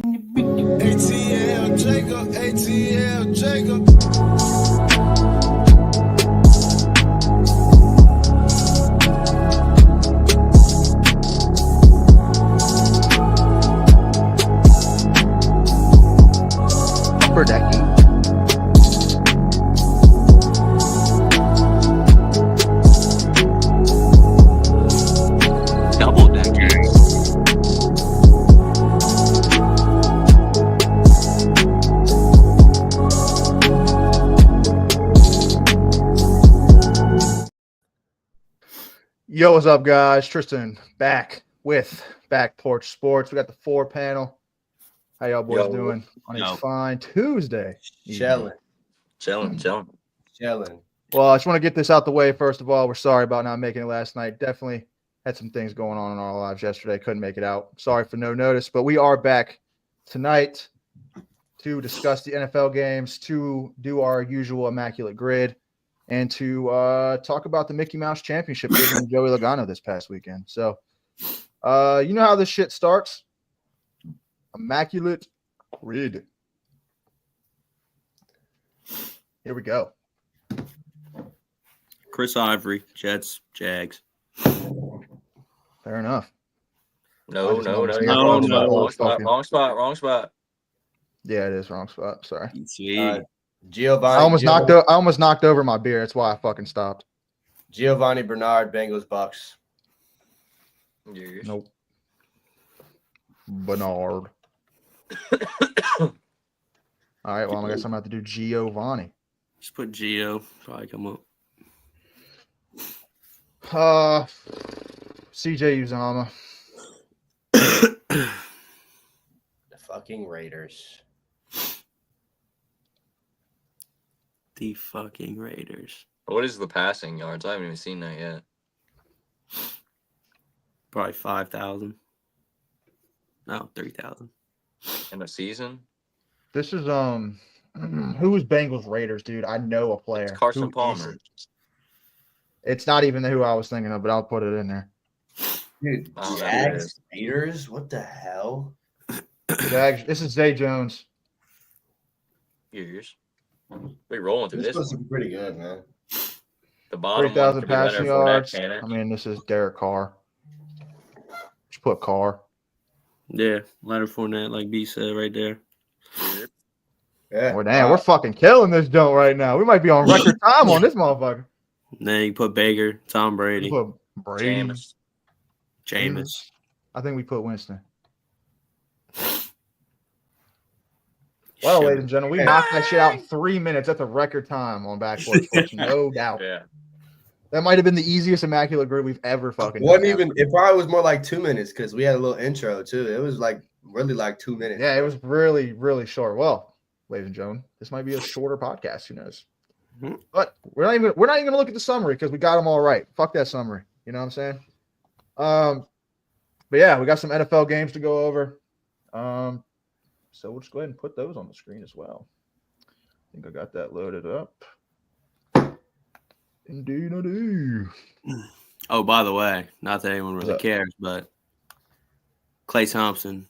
ATL Jacob, ATL Jacob. Upper decking. Double decking. Yo, what's up, guys? Tristan back with Back Porch Sports. We got the 4 panel. How y'all boys doing on a fine Tuesday? Chilling. Well, I just want to get this out the way. First of all, we're sorry about not making it last night. Definitely had some things going on in our lives yesterday. Couldn't make it out. Sorry for no notice, but we are back tonight to discuss the NFL games, to do our usual immaculate grid, and to talk about the Mickey Mouse Championship given to Joey Logano this past weekend. So, you know how this shit starts. Immaculate grid. Here we go. Chris Ivory, Jets, Jags. Fair enough. No. Wrong spot. Yeah, it is wrong spot. Sorry. Sweet. Giovanni. I almost knocked over my beer. That's why I fucking stopped. Giovanni Bernard, Bengals, Bucks. Nope. Bernard. All right. Well, I guess I'm going to have to do Giovanni. Just put Gio. Probably come up. CJ Uzama. The fucking Raiders. The fucking Raiders. What is the passing yards? I haven't even seen that yet. Probably 5,000. No, 3,000. In a season? This is who is Bengals Raiders, dude? I know a player. It's Carson Who Palmer. is it? It's not even who I was thinking of, but I'll put it in there. Dude, Oh, Jags, Raiders? What the hell? Jags. This is Zay Jones. Years. We rolling through This this. supposed to be pretty good, man. The bottom 3,000 one could be better passing for that yards. cannon. I mean, this is Derek Carr. Just put Carr. Yeah, Leonard Fournette, like B said right there. Yeah. Well, damn, we're fucking killing this joint right now. We might be on record time on this motherfucker. And then you put Baker, Tom Brady, We put Brady. Jameis. I think we put Winston. Well, Shit. ladies and gentlemen, we knocked that shit out in 3 minutes. That's a record time on Backboard Sports, no doubt. Yeah. That might have been the easiest immaculate group we've ever fucking Wasn't done. even. It probably was more like 2 minutes because we had a little intro too. It was like really like 2 minutes. Yeah, it was really, really short. Well, ladies and gentlemen, this might be a shorter podcast. Who knows? Mhm. But we're not even gonna look at the summary because we got them all right. Fuck that summary. You know what I'm saying? But yeah, we got some NFL games to go over. So we'll just go ahead and put those on the screen as well. I think I got that loaded up. Indeed, I do. Oh, by the way, not that anyone really What's up? cares, but Klay Thompson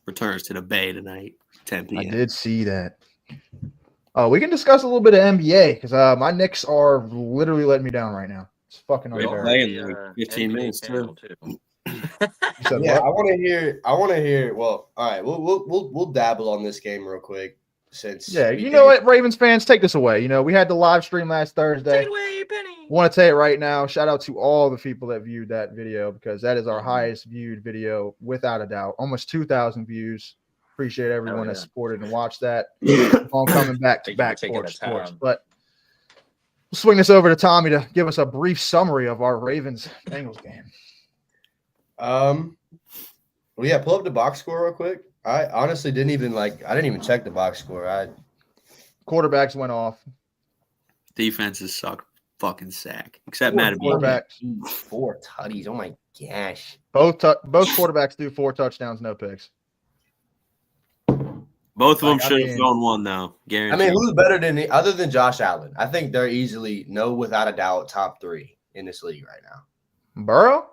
returns to the Bay tonight, 10 I p.m. did see that. Oh, we can discuss a little bit of NBA because my Knicks are literally letting me down right now. It's fucking We're unfair. playing in like 15 NBA minutes channel, too. You said Yeah, what? I want to hear. Well, all right, we'll dabble on this game real quick since. Yeah, we you did know it. what, Ravens fans, take this away. You know, we had the live stream last Thursday. Take it away, Penny. Want to tell you right now, shout out to all the people that viewed that video because that is our highest viewed video without a doubt. Almost 2,000 views. Appreciate everyone that yeah. supported and watched that. On coming back to Thank you for Back taking Porch the time. Sports. But we'll swing this over to Tommy to give us a brief summary of our Ravens Bengals game. Well, yeah, pull up the box score real quick. I honestly didn't even check the box score. Quarterbacks went off. Defenses suck fucking sack, except Four Mattabine. Quarterbacks. 4 tutties. Oh my gosh. Both quarterbacks threw 4 touchdowns, no picks. Both of them Like, I should have mean- thrown one though. I Guaranteed. mean, who's better than other than Josh Allen? I think they're easily, without a doubt, top 3 in this league right now. Burrow?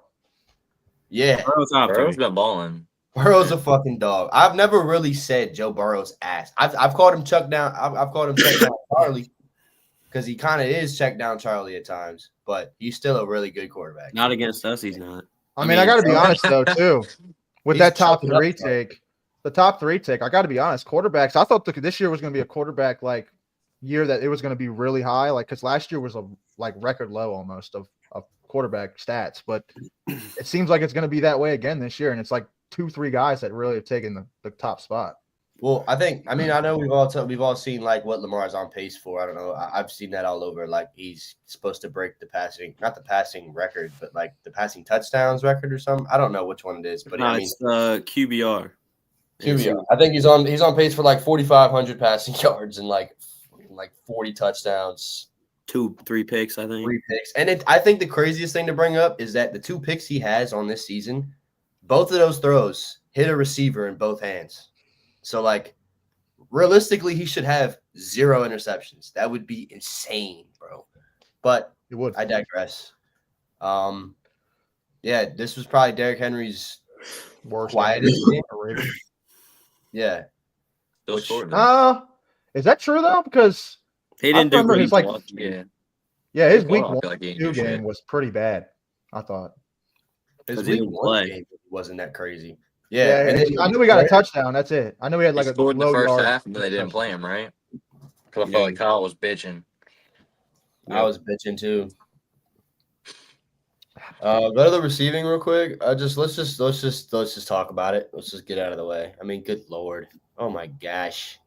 Yeah. Burrow's top Burrow's three. been balling. Burrow's a fucking dog. I've never really said Joe Burrow's ass. I've called him Chuck down. I've called him check down Charlie because he kind of is check down Charlie at times, but he's still a really good quarterback. Not against us, he's not. I mean, I got to be honest though too. With He's that top choking up three front. take, the top three take, I got to be honest. Quarterbacks, I thought this year was going to be a quarterback like year that it was going to be really high, like because last year was a like record low almost of quarterback stats, but it seems like it's going to be that way again this year, and it's like 2-3 guys that really have taken the top spot. Well, I know we've all seen like what Lamar's on pace for. I don't know. I've seen that all over. Like he's supposed to break not the passing record, but like the passing touchdowns record or something. I don't know which one it is, but I mean, It's QBR. QBR. I think he's on pace for like 4,500 passing yards and like 40 touchdowns, 2-3 picks, I think. 3 picks. And I think the craziest thing to bring up is that the 2 picks he has on this season, both of those throws hit a receiver in both hands. So, like, realistically, he should have 0 interceptions. That would be insane, bro. But It would. I digress. Yeah, this was probably Derrick Henry's Worst quietest game. game. Yeah. Still Which- scored, though. Is that true though? Because He didn't do remember great. his, like- Yeah. his Well, week I feel like he 1-2 didn't do shit. game was pretty bad. I thought. His 'Cause he week didn't 1 play. game wasn't that crazy. Yeah, Yeah. And then I knew we got a touchdown. That's it. I knew we had like He a scored in the low first yard half, and then they didn't touchdown. play him, right? Because I Yeah. felt like Kyle was bitching. I was bitching too. Go to the receiving real quick. Let's just talk about it. Let's just get out of the way. I mean, good lord. Oh my gosh.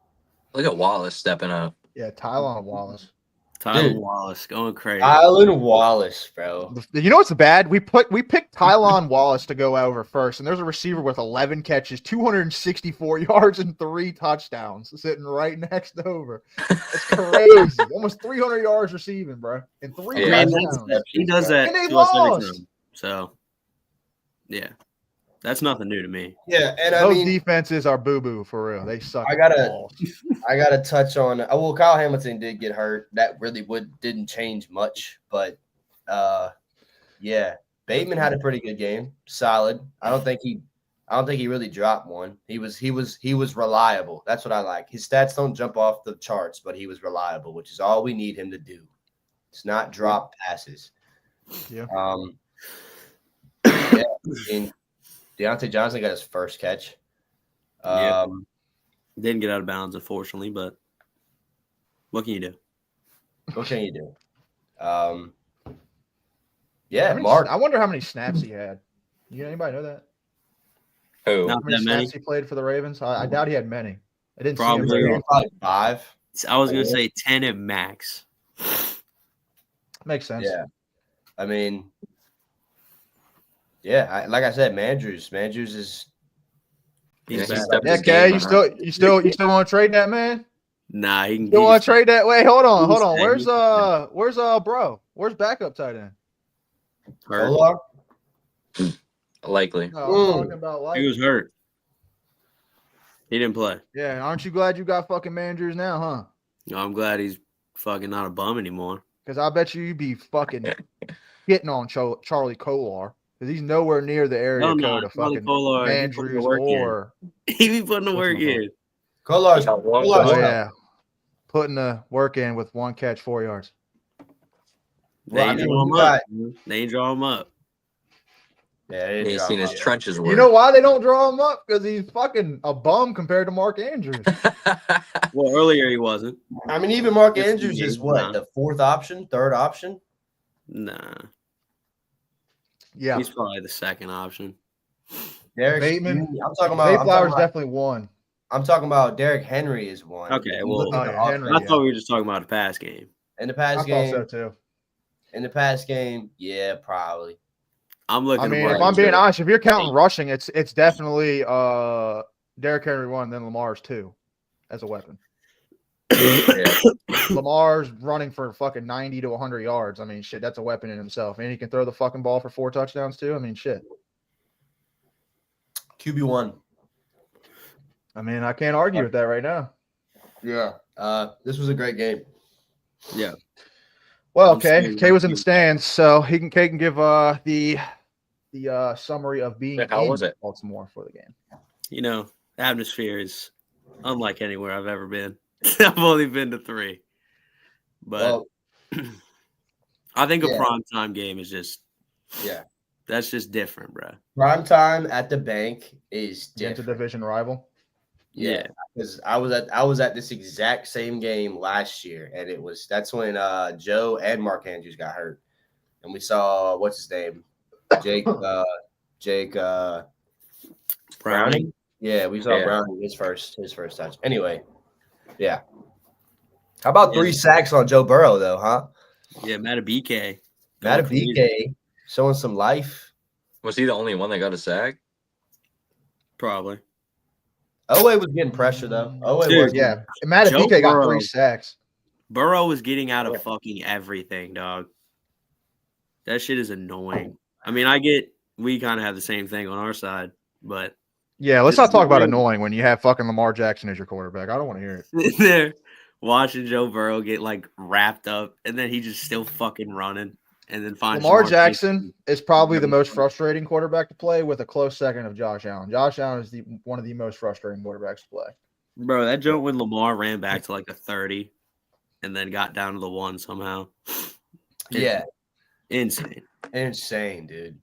Look at Wallace stepping up. Yeah, Tylan Wallace. Tyler Dude. Wallace going crazy. Tylan Wallace, bro. You know what's bad? We picked Tylan Wallace to go over first, and there's a receiver with 11 catches, 264 yards, and 3 touchdowns sitting right next over. It's crazy. Almost 300 yards receiving, bro, and 3 Yeah. touchdowns. He does that And they to us every lost. time. So, yeah. That's nothing new to me. Yeah, and I Those mean, defenses are boo-boo for real. They suck. I at gotta- balls. I gotta touch on. Well, Kyle Hamilton did get hurt. That really didn't change much, but yeah, Bateman had a pretty good game. Solid. I don't think he really dropped one. He was reliable. That's what I like. His stats don't jump off the charts, but he was reliable, which is all we need him to do. It's not drop passes. Yeah. Yeah. And Deontay Johnson got his first catch. Yeah. Didn't get out of bounds, unfortunately, but what can you do? What can you do? How Yeah, many- Mark. I wonder how many snaps he had. Anybody know that? Who? Not How many that snaps many. he played for the Ravens? I doubt he had many. I didn't Probably. see him. Probably 5. I was going to say 10 at max. Makes sense. Yeah. I mean, yeah, like I said, Mandrews is He's Yeah, bad. he's stepped Yeah, his Kay, game you still want to trade that man? Nah, he can You want to trade that? Wait, hold on. He's dead. Where's bro? Where's backup tight end? hurt. Kolar. Likely. No, I'm talking about like. He was hurt. He didn't play. Yeah, aren't you glad you got fucking Mandrews now, huh? No, I'm glad he's fucking not a bum anymore. Because I bet you'd be fucking hitting on Charlie Kolar because he's nowhere near the area No, no, code of Charlie fucking Kolar, he put the Andrews work in. or He be putting the work in. Kolar's Got one Kolar's goal. oh yeah, putting the work in with 1 catch, 4 yards. They Well, I ain't mean, draw him you up. They ain't draw him up. Yeah, He they ain't dropped seen his him. trenches work. You know why they don't draw him up? Because he's fucking a bum compared to Mark Andrews. Well, earlier he wasn't. I mean, even Mark Yes, Andrews he is is. what, Nah. the 4th option, 3rd option? Nah. Yeah, He's probably the second option. Derek Bateman. I'm talking about. Mayflower's definitely one. I'm talking about Derrick Henry is one. Okay, You well- look at Oh, the yeah, Henry. I Yeah. thought we were just talking about the pass game. in the I past thought game. so too. In the past game, yeah, probably. I'm looking. I mean, at if Mark I'm being Andrews. honest, if you're counting rushing, it's definitely Derrick Henry 1, then Lamar's 2 as a weapon. Yeah. Lamar's running for fucking 90 to 100 yards. I mean, shit, that's a weapon in himself. And he can throw the fucking ball for 4 touchdowns too. I mean, shit. QB1. I mean, I can't argue with that right now. Yeah. This was a great game. Well, I'm Kay saying was in the QB. stands, so Kay can give the the summary of being How in was it? Baltimore for the game. You know, the atmosphere is unlike anywhere I've ever been. I've only been to 3. But Well, I think a yeah. primetime game is just yeah. that's just different, bro. Prime time at the bank is Against a different. division rival. Yeah, because I was at this exact same game last year, and that's when Joe and Mark Andrews got hurt, and we saw what's his name, Jake Browning. Yeah, we saw Browning his first touch. Anyway, yeah. How about 3 sacks on Joe Burrow though, huh? Yeah, Matabike. Matabike showing some life. Was he the only one that got a sack? Probably. Owe was getting pressure though. Dude, Yeah, Matabike got 3 sacks. Burrow was getting out of fucking everything, dog. That shit is annoying. I mean, I get we kind of have the same thing on our side, but yeah, let's not talk about annoying when you have fucking Lamar Jackson as your quarterback. I don't want to hear it. There, watching Joe Burrow get like wrapped up, and then he just still fucking running, and then finds Lamar Jackson is probably the most frustrating quarterback to play, with a close second of Josh Allen. Josh Allen is one of the most frustrating quarterbacks to play. Bro, that joke when Lamar ran back to like a 30, and then got down to the 1 somehow. Yeah, insane, dude.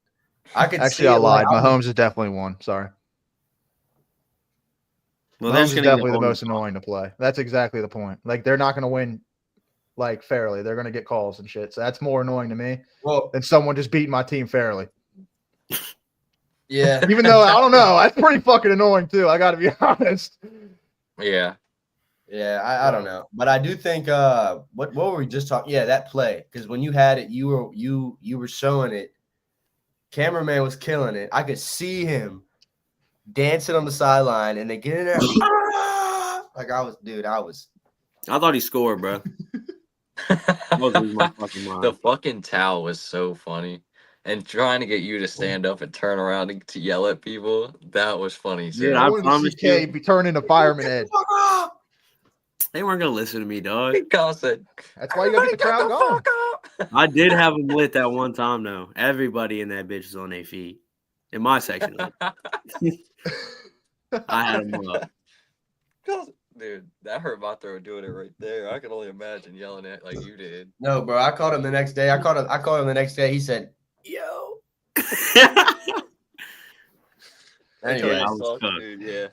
I could actually, I lied. Mahomes is definitely 1. Sorry. Well, Mahomes is definitely the most annoying to play. That's exactly the point. Like, they're not going to win like fairly. They're going to get calls and shit. So that's more annoying to me than someone just beating my team fairly. Yeah. Even though I don't know, that's pretty fucking annoying too. I got to be honest. Yeah. Yeah, I don't know, but I do think what were we just talking? Yeah, that play, because when you had it, you were showing it. Cameraman was killing it. I could see him dancing on the sideline, and they get in there. Like I thought he scored, bro. The fucking towel was so funny, and trying to get you to stand up and turn around and to yell at people, that was funny too. Yeah, I promise you, be turning into Fireman Ed. They weren't gonna listen to me, dog. That's why you gotta get the crowd going. I did have them lit that one time, though. Everybody in that bitch is on their feet. In my section, I had them up. Dude, that hurt my throat doing it right there. I can only imagine yelling at like you did. No, bro. I called him the next day. I called him the next day. He said, "Yo." Anyway, dude, yeah.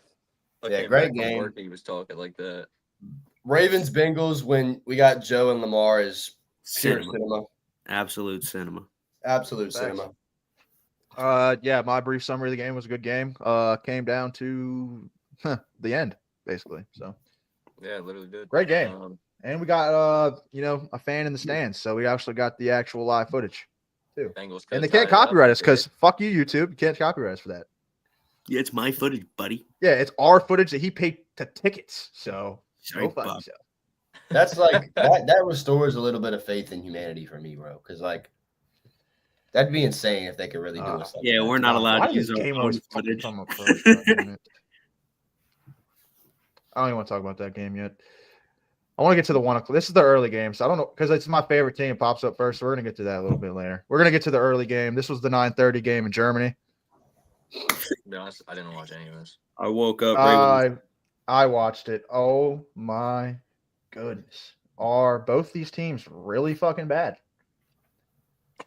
Yeah, great game. Work, he was talking like that. Ravens Bengals when we got Joe and Lamar is pure cinema. Absolute cinema. Absolute cinema. Yeah, my brief summary of the game was a good game. Came down to the end, basically. So yeah, literally did. Great game. And we got a fan in the stands, so we actually got the actual live footage too. Bengals and they can't copyright us because fuck you, YouTube. You can't copyright us for that. Yeah, it's my footage, buddy. Yeah, it's our footage that he paid to tickets. So go fuck yourself. That's like that restores a little bit of faith in humanity for me, bro. Because like that'd be insane if they could really do it. Yeah, we're not allowed to use our own footage. I don't even want to talk about that game yet. I want to get to the 1 o'clock. This is the early game, so I don't know because it's my favorite team. It pops up first, so we're gonna get to that a little bit later. We're gonna get to the early game. This was the 9:30 game in Germany. To be honest, I didn't watch any of this. I woke up. I watched it. Oh my goodness. Are both these teams really fucking bad?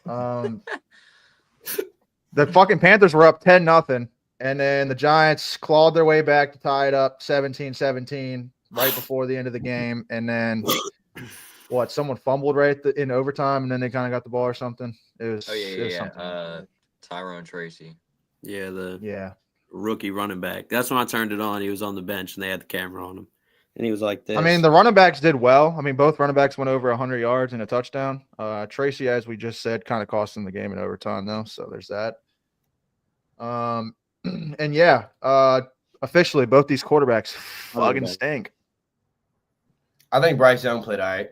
The fucking Panthers were up 10-0, and then the Giants clawed their way back to tie it up 17-17 right before the end of the game. And then someone fumbled right in overtime, and then they kind of got the ball or something. It was Tyrone Tracy. Yeah, rookie running back. That's when I turned it on. He was on the bench, and they had the camera on him. And he was like this. I mean, the running backs did well. I mean, both running backs went over 100 yards and a touchdown. Tracy, as we just said, kind of cost them the game in overtime, though. So there's that. And yeah, officially, both these quarterbacks fucking stink. I think Bryce Young played all right.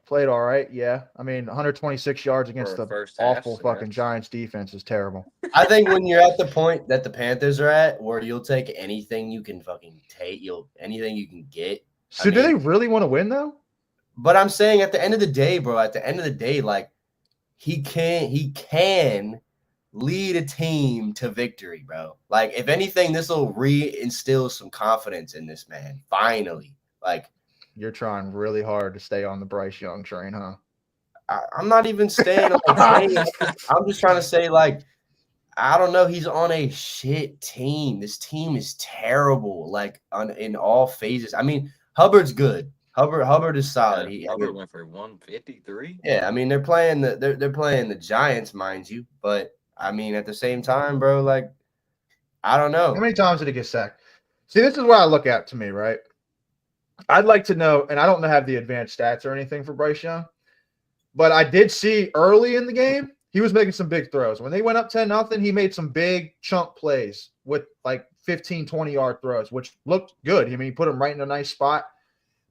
Played all right, yeah. I mean, 126 yards against the awful fucking Giants defense is terrible. I think when you're at the point that the Panthers are at, where you'll take anything you can fucking take, anything you can get. So do they really want to win though? But I'm saying at the end of the day, bro, like he can lead a team to victory, bro. Like, if anything, this will reinstill some confidence in this man. Finally, like, You're trying really hard to stay on the Bryce Young train, huh? I'm not even staying on the train. I'm just trying to say, like, I don't know. He's on a shit team. This team is terrible, like in all phases. I mean, Hubbard's good. Hubbard is solid. Hubbard went for 153. Yeah, I mean they're playing the Giants, mind you, but I mean at the same time, bro, like I don't know. How many times did he get sacked? See, this is what I look at to me, right? I'd like to know, and I don't have the advanced stats or anything for Bryce Young, but I did see early in the game he was making some big throws. When they went up 10-0, he made some big chunk plays with like 15, 20-yard throws, which looked good. I mean, he put them right in a nice spot.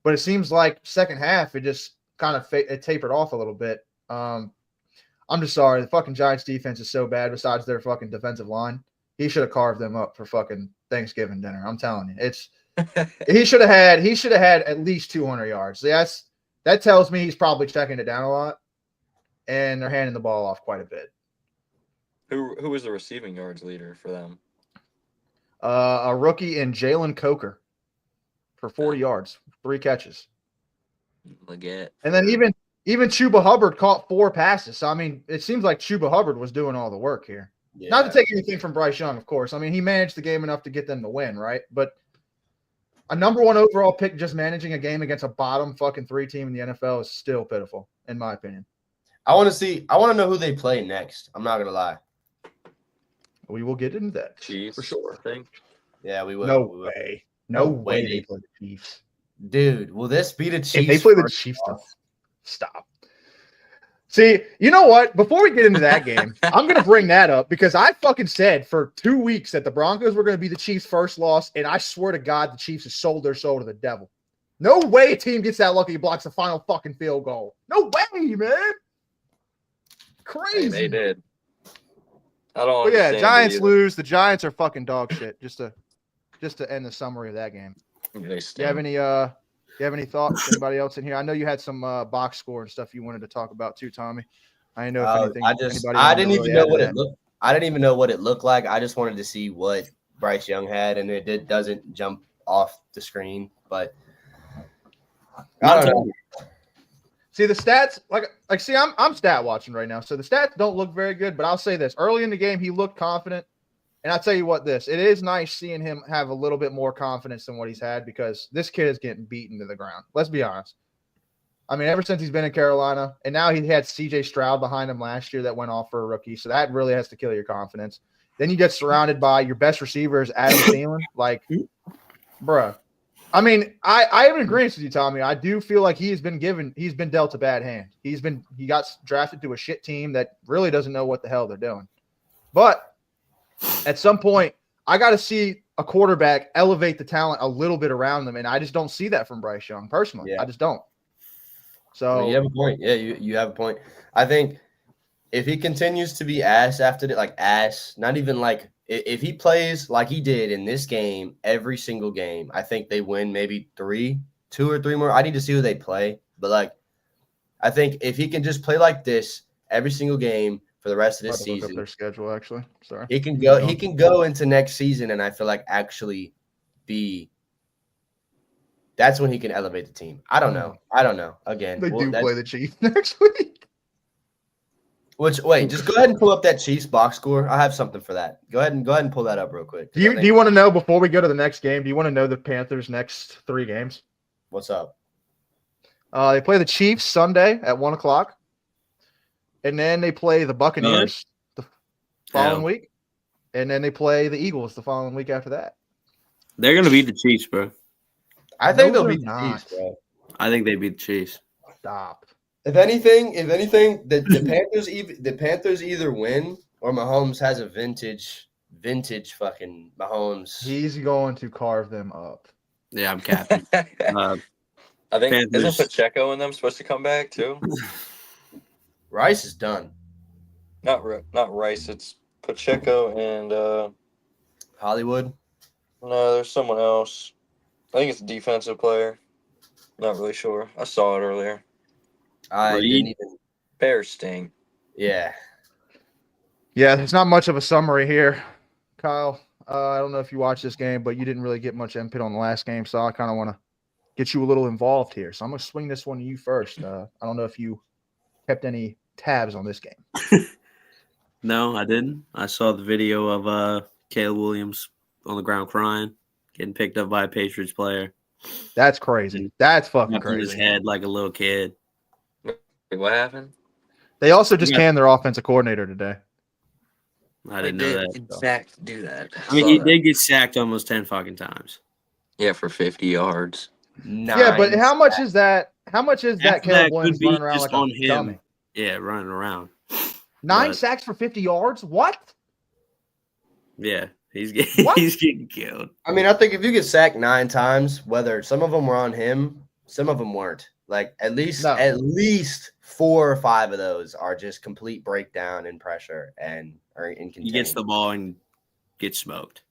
But it seems like second half, it just kind of it tapered off a little bit. I'm just sorry. The fucking Giants defense is so bad besides their fucking defensive line. He should have carved them up for fucking Thanksgiving dinner. I'm telling you. He should have had at least 200 yards. That tells me he's probably checking it down a lot. And they're handing the ball off quite a bit. Who was the receiving yards leader for them? A rookie in Jalen Coker for 40 yards, 3 catches. Leggett. And then even Chuba Hubbard caught 4 passes. So, I mean, it seems like Chuba Hubbard was doing all the work here. Yeah. Not to take anything from Bryce Young, of course. I mean, he managed the game enough to get them to win, right? But a number 1 overall pick just managing a game against a bottom fucking 3 team in the NFL is still pitiful, in my opinion. I want to know who they play next. I'm not gonna lie. We will get into that. Chiefs, for sure. I think. Yeah, we will. No We will. way. No way they play the Chiefs. Dude, will this be the Chiefs? If they play the Chiefs, stop. See, you know what? Before we get into that game, I'm going to bring that up because I fucking said for 2 weeks that the Broncos were going to be the Chiefs' first loss, and I swear to God the Chiefs have sold their soul to the devil. No way a team gets that lucky blocks the final fucking field goal. No way, man. Crazy. Hey, they did. I don't But yeah, understand Giants it either. lose. The Giants are fucking dog shit. Just to end the summary of that game. They Do you stink. have any thoughts? Anybody else in here? I know you had some box score and stuff you wanted to talk about too, Tommy. I didn't know if anything. I didn't even know what it looked. I didn't even know what it looked like. I just wanted to see what Bryce Young had, and it doesn't jump off the screen. But I don't know. See the stats, see, I'm stat watching right now, so the stats don't look very good. But I'll say this: early in the game, he looked confident, and I'll tell you what, it is nice seeing him have a little bit more confidence than what he's had because this kid is getting beaten to the ground. Let's be honest. I mean, ever since he's been in Carolina, and now he had C.J. Stroud behind him last year that went off for a rookie, so that really has to kill your confidence. Then you get surrounded by your best receivers, Adam Thielen, like, bruh. I mean, I am in agreement with you, Tommy. I do feel like he's been dealt a bad hand. He got drafted to a shit team that really doesn't know what the hell they're doing. But at some point, I got to see a quarterback elevate the talent a little bit around them, and I just don't see that from Bryce Young personally. Yeah. I just don't. So I mean, you have a point. Yeah, you have a point. I think if he continues to be ass after that, like ass, not even like if he plays like he did in this game every single game, I think they win maybe 2 or 3 more. I need to see who they play, but like I think if he can just play like this every single game for the rest of this Look up season, their schedule actually. Sorry, he can go. He can go into next season, and I feel like actually be. That's when he can elevate the team. I don't know. Again, they do that's- play the Chiefs next week. Wait, just go ahead and pull up that Chiefs box score. I have something for that. Go ahead and pull that up real quick. Do you want to know before we go to the next game? Do you want to know the Panthers' next 3 games? What's up? They play the Chiefs Sunday at 1:00, and then they play the Buccaneers the following week, and then they play the Eagles the following week after that. They're gonna beat the Chiefs, bro. I think No, they'll they're beat the not. Chiefs, bro. I think they beat the Chiefs. Stop. If anything, the Panthers either win or Mahomes has a vintage fucking Mahomes. He's going to carve them up. Yeah, I'm capping. I think Panthers. isn't Pacheco and them supposed to come back too? Rice is done. Not Rice. It's Pacheco and Hollywood. no, there's someone else. I think it's a defensive player. Not really sure. I saw it earlier. I Reed? didn't even. Bears sting. Yeah. Yeah, there's not much of a summary here, Kyle. I don't know if you watched this game, but you didn't really get much input on the last game, so I kind of want to get you a little involved here. So I'm going to swing this one to you first. I don't know if you kept any tabs on this game. No, I didn't. I saw the video of Caleb Williams on the ground crying, getting picked up by a Patriots player. That's crazy. That's fucking Up in his crazy. head like a little kid. Wait, what happened? They also just Yeah. canned their offensive coordinator today. I didn't know that. In fact, do that. I mean, Saw he that. did get sacked almost 10 fucking times. Yeah, for 50 yards. Yeah, but how much is that? How much is that Half of Caleb that Williams could be running around just like a on him. dummy? Yeah, running around. 9 But- sacks for 50 yards? What? Yeah, he's getting What? he's getting killed. I mean, I think if you get sacked 9 times, whether some of them were on him, some of them weren't. Like at least 4 or 5 of those are just complete breakdown in pressure and are in He gets the ball and gets smoked.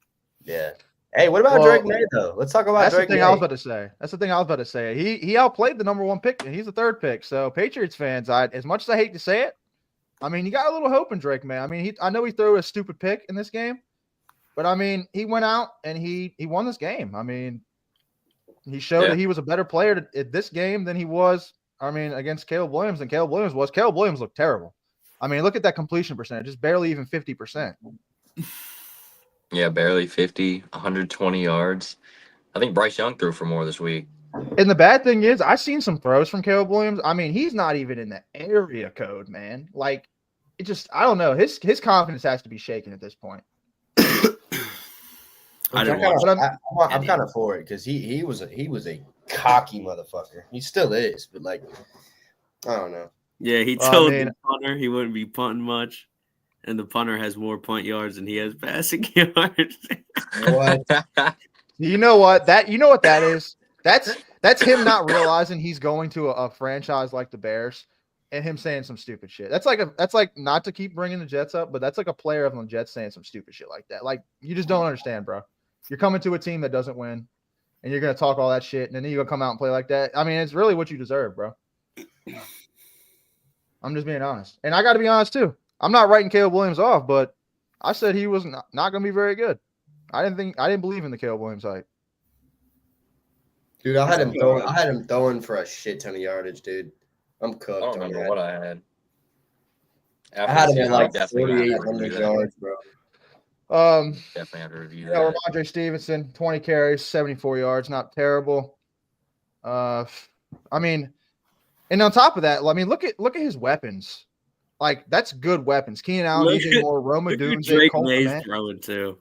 Yeah. Hey, what about Well, Drake May though? Let's talk about That's Drake the thing May. I was about to say. That's the thing I was about to say. He outplayed the number 1 pick, and he's the 3rd pick. So Patriots fans, as much as I hate to say it, I mean, you got a little hope in Drake May. I mean, I know he threw a stupid pick in this game, but I mean, he went out and he won this game. I mean, he showed that he was a better player at this game than he was. I mean, against Caleb Williams, and Caleb Williams looked terrible. I mean, look at that completion percentage; just barely even 50%. Yeah, barely 50, 120 yards. I think Bryce Young threw for more this week. And the bad thing is, I've seen some throws from Caleb Williams. I mean, he's not even in the area code, man. Like, it just, I don't know. His confidence has to be shaken at this point. I didn't watch. I'm kind of for it because he was a cocky motherfucker. He still is, but like, I don't know. Yeah, he Well, I told mean- the punter he wouldn't be punting much, and the punter has more punt yards than he has passing yards. What? You know what that is? That's him not realizing he's going to a franchise like the Bears and him saying some stupid shit. That's like not to keep bringing the Jets up, but that's like a player of the Jets saying some stupid shit like that. Like, you just don't understand, bro. You're coming to a team that doesn't win, and you're gonna talk all that shit, and then you're gonna come out and play like that. I mean, it's really what you deserve, bro. I'm just being honest, and I got to be honest too. I'm not writing Caleb Williams off, but I said he was not going to be very good. I didn't believe in the Caleb Williams hype. Dude, I had him throwing for a shit ton of yardage, dude. I'm cooked. I don't on remember that. what I had. I had him After at the like season, definitely have to 4,800 review that. yards, bro. Definitely have to review You know, that. Ramondre Stevenson, 20 carries, 74 yards, not terrible. I mean, and on top of that, I mean, look at his weapons. Like, that's good weapons. Keenan Allen, Look EJ at- Moore, Roma Look at Dunze, Drake Cole May's Kmet. throwing too.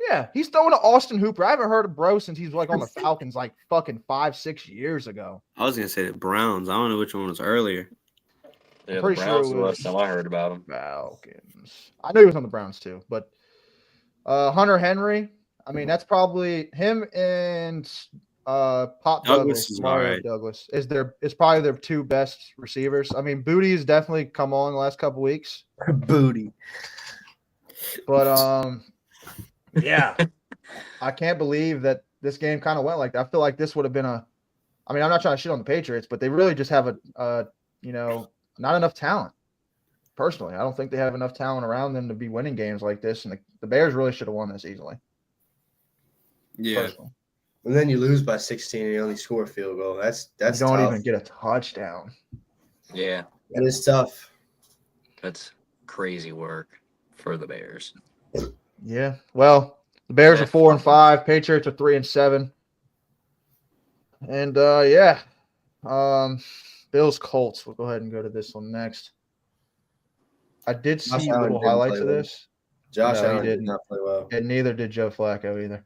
Yeah, he's throwing to Austin Hooper. I haven't heard of bro since he's like on the Falcons like fucking 5-6 years ago. I was gonna say the Browns. I don't know which one was earlier. Yeah, the pretty sure Browns it was the was- last time I heard about him. Falcons. I knew he was on the Browns too, but Hunter Henry. I mean, that's probably him and Pop Douglas Douglas. is Mario alright. Douglas is probably their 2 best receivers. I mean, Booty's definitely come on the last couple weeks, Booty. but yeah, I can't believe that this game kind of went like that. I feel like this would have been I mean, I'm not trying to shit on the Patriots, but they really just have not enough talent. Personally, I don't think they have enough talent around them to be winning games like this, and the Bears really should have won this easily. Yeah. Personally. And then you lose by 16 and you only score a field goal. That's You don't tough. even get a touchdown. Yeah, That is tough. that's crazy work for the Bears. Yeah. Well, the Bears are 4-5. Patriots are 3-7. And Bills Colts. We'll go ahead and go to this one next. I did Josh see Allen little didn't highlights play of well. this, Josh No, he Allen did didn't. not play well. and neither did Joe Flacco either.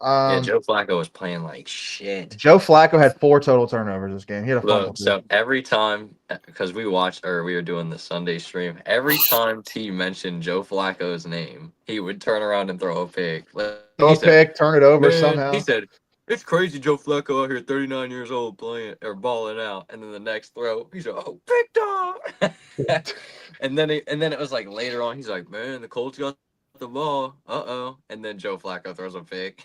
Yeah, Joe Flacco was playing like shit. Joe Flacco had 4 total turnovers this game. He had a fumble. Look, so every time, because we were doing the Sunday stream, every time T mentioned Joe Flacco's name, he would turn around and throw a pick. Like, Throw he a said, pick, turn it over "Man," somehow. He said, "It's crazy Joe Flacco out here, 39 years old, playing or balling out." And then the next throw, he said, "Oh, pick dog." and then it was like later on, he's like, "Man, the Colts got the ball. Uh-oh." And then Joe Flacco throws a pick.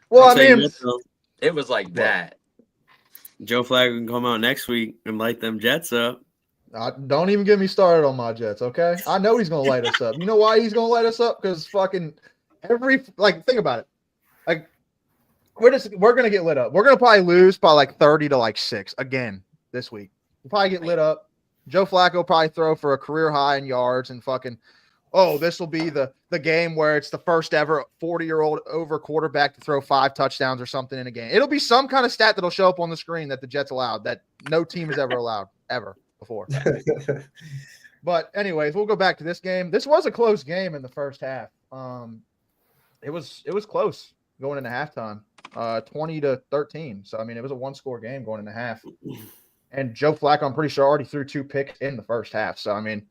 Well, I'll I tell you mean, what, though, It was like that. Joe Flacco can come out next week and light them Jets up. Don't even get me started on my Jets, okay? I know he's gonna light us up. You know why he's gonna light us up? Because fucking think about it. Like we're gonna get lit up. We're gonna probably lose by like 30 to like 6 again this week. We'll probably get lit up. Joe Flacco will probably throw for a career high in yards and fucking. Oh, this will be the game where it's the first ever 40-year-old over quarterback to throw 5 touchdowns or something in a game. It'll be some kind of stat that'll show up on the screen that the Jets allowed that no team has ever allowed ever before. But anyways, we'll go back to this game. This was a close game in the first half. It was close going into halftime, 20-13. So I mean, it was a 1-score game going into half. And Joe Flacco, I'm pretty sure, already threw 2 picks in the first half. So I mean.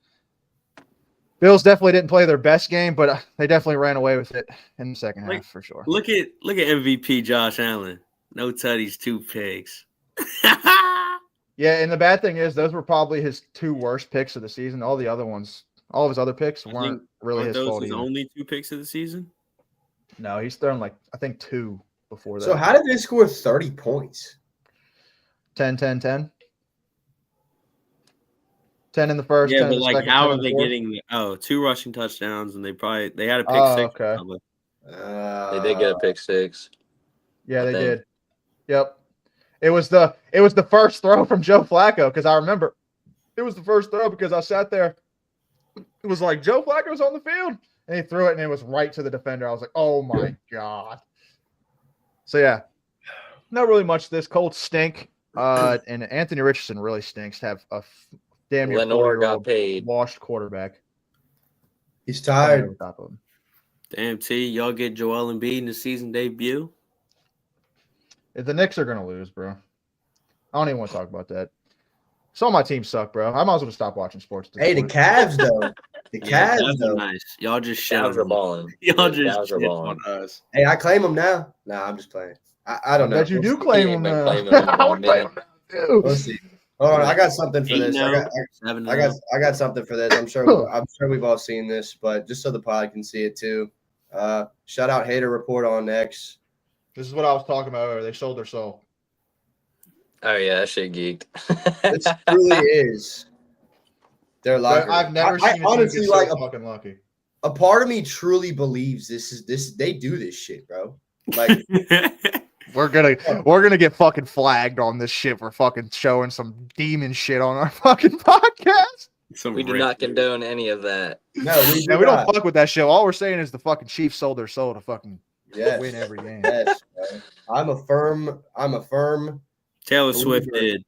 Bills definitely didn't play their best game, but they definitely ran away with it in the second half for sure. Look at MVP Josh Allen. No tutties, 2 picks. Yeah, and the bad thing is those were probably his 2 worst picks of the season. All the other ones, all of his other picks weren't really his fault. Those only 2 picks of the season? No, he's thrown like I think 2 before that. So how did they score 30 points? 10 in the first. Yeah, 10 but in the like, second, how 10 are in the they fourth. getting 2 rushing touchdowns and they had a pick Oh, 6? okay. Probably. They did get a pick 6. Yeah, I they think. did. Yep. It was the first throw from Joe Flacco because I remember it was the first throw because I sat there. It was like Joe Flacco's on the field and he threw it and it was right to the defender. I was like, oh my God. So yeah, not really much. This Colts stink. And Anthony Richardson really stinks to have a damn near Lenore 40-year-old got paid. washed quarterback. He's tired. Over top of him. Damn, T, y'all get Joel Embiid in the season debut? If the Knicks are gonna lose, bro. I don't even want to talk about that. Some of my teams suck, bro. I might as well stop watching sports. Hey, the Cavs though. The Yeah, Cavs Cavs are though. nice. Y'all just shit Cavs are on balling. Y'all Cavs just are shit balling. on us. Hey, I claim them now. Nah, I'm just playing. I don't know. Bet you do He claim ain't them been now. claiming them in I a would claim minute. them now, too. We'll see. Hold on, I got something for this. I 8-0, 7-0. got something for this. I'm sure we've all seen this, but just so the pod can see it too. Shout out Hater Report on X. This is what I was talking about earlier. They sold their soul. Oh yeah, that shit geeked. This truly is their locker room. I've never I seen a team honestly get like so fucking lucky. a part of me truly believes this they do this shit, bro. Like We're gonna get fucking flagged on this shit for fucking showing some demon shit on our fucking podcast. We do not condone any of that. no, we Yeah, we don't fuck with that shit. All we're saying is the fucking Chiefs sold their soul to fucking yes. win every game. Yes, bro. I'm a firm Taylor Swift did.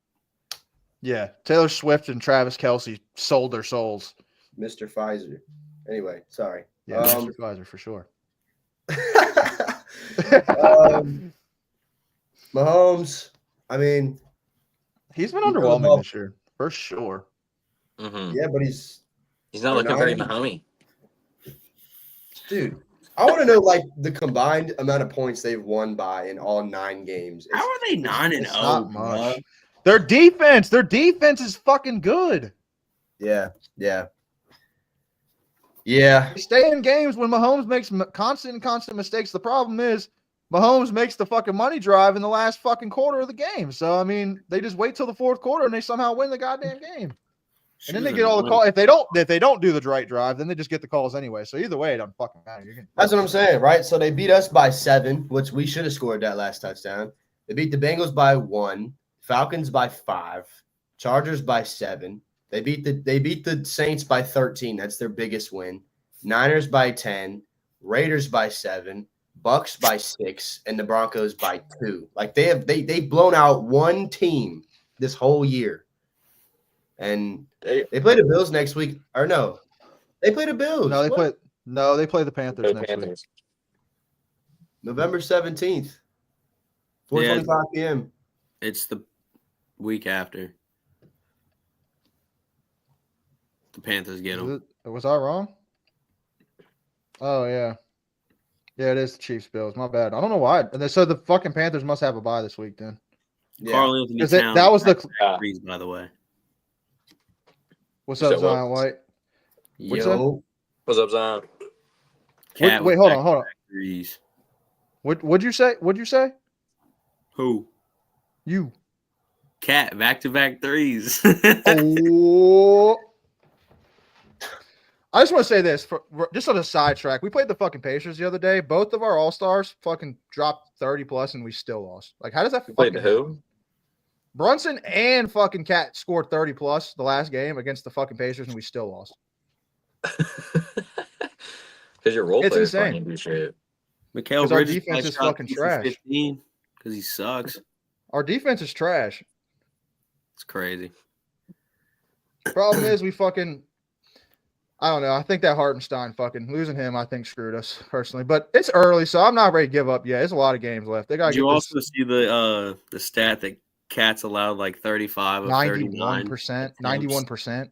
Yeah, Taylor Swift and Travis Kelce sold their souls. Mr. Pfizer. Anyway, sorry. Yeah, Mr. Pfizer for sure. Mahomes, I mean, He's been He really underwhelming well. this year, for sure. Hmm yeah, but he's He's not looking very no. Mahomey. dude. I want to know like the combined amount of points they've won by in all 9 games. How are they 9-0? It's not bro? much. Their defense is fucking good. Yeah. They stay in games when Mahomes makes constant mistakes. The problem is Mahomes makes the fucking money drive in the last fucking quarter of the game. So, I mean, they just wait till the fourth quarter and they somehow win the goddamn game. And then they get all the calls. If they don't do the right drive, then they just get the calls anyway. So either way, it doesn't fucking matter. That's what I'm saying, right? So they beat us by 7, which we should have scored that last touchdown. They beat the Bengals by 1, Falcons by 5, Chargers by 7. They beat the Saints by 13. That's their biggest win. Niners by 10, Raiders by 7, Bucks by 6, and the Broncos by 2. Like they've blown out one team this whole year. And they play the Bills next week. Or no. They play the Bills. They play the Panthers next week. November 17th. 4:25 p.m. It's the week after. The Panthers get them. Was I wrong? Oh, yeah. Yeah, it is the Chiefs Bills. My bad. I don't know why. So the fucking Panthers must have a bye this week then. Yeah. Carl Anthony Is Towns. that was the freeze, by the way. What's up, So what? Zion White? What's Yo. What's up, Zion? Cat Wait, with hold on. freeze. What'd you say? What'd you say? Who? You. Cat, back-to-back threes. Oh. I just want to say this just on a sidetrack. We played the fucking Pacers the other day. Both of our all-stars fucking dropped 30 plus and we still lost. Like, how does that Played fucking who? happen? Brunson and fucking Cat scored 30 plus the last game against the fucking Pacers and we still lost. Because your role It's players insane. can't do shit. Mikal 'Cause our Bridges defense is shot fucking 2 for trash. 15 because he sucks. Our defense is trash. It's crazy. Problem is we fucking I don't know. I think that Hartenstein fucking losing him, I think screwed us personally. But it's early, so I'm not ready to give up yet. There's a lot of games left. They gotta Did you get this also see the stat that Cats allowed like 35 of 39 91%. 91%.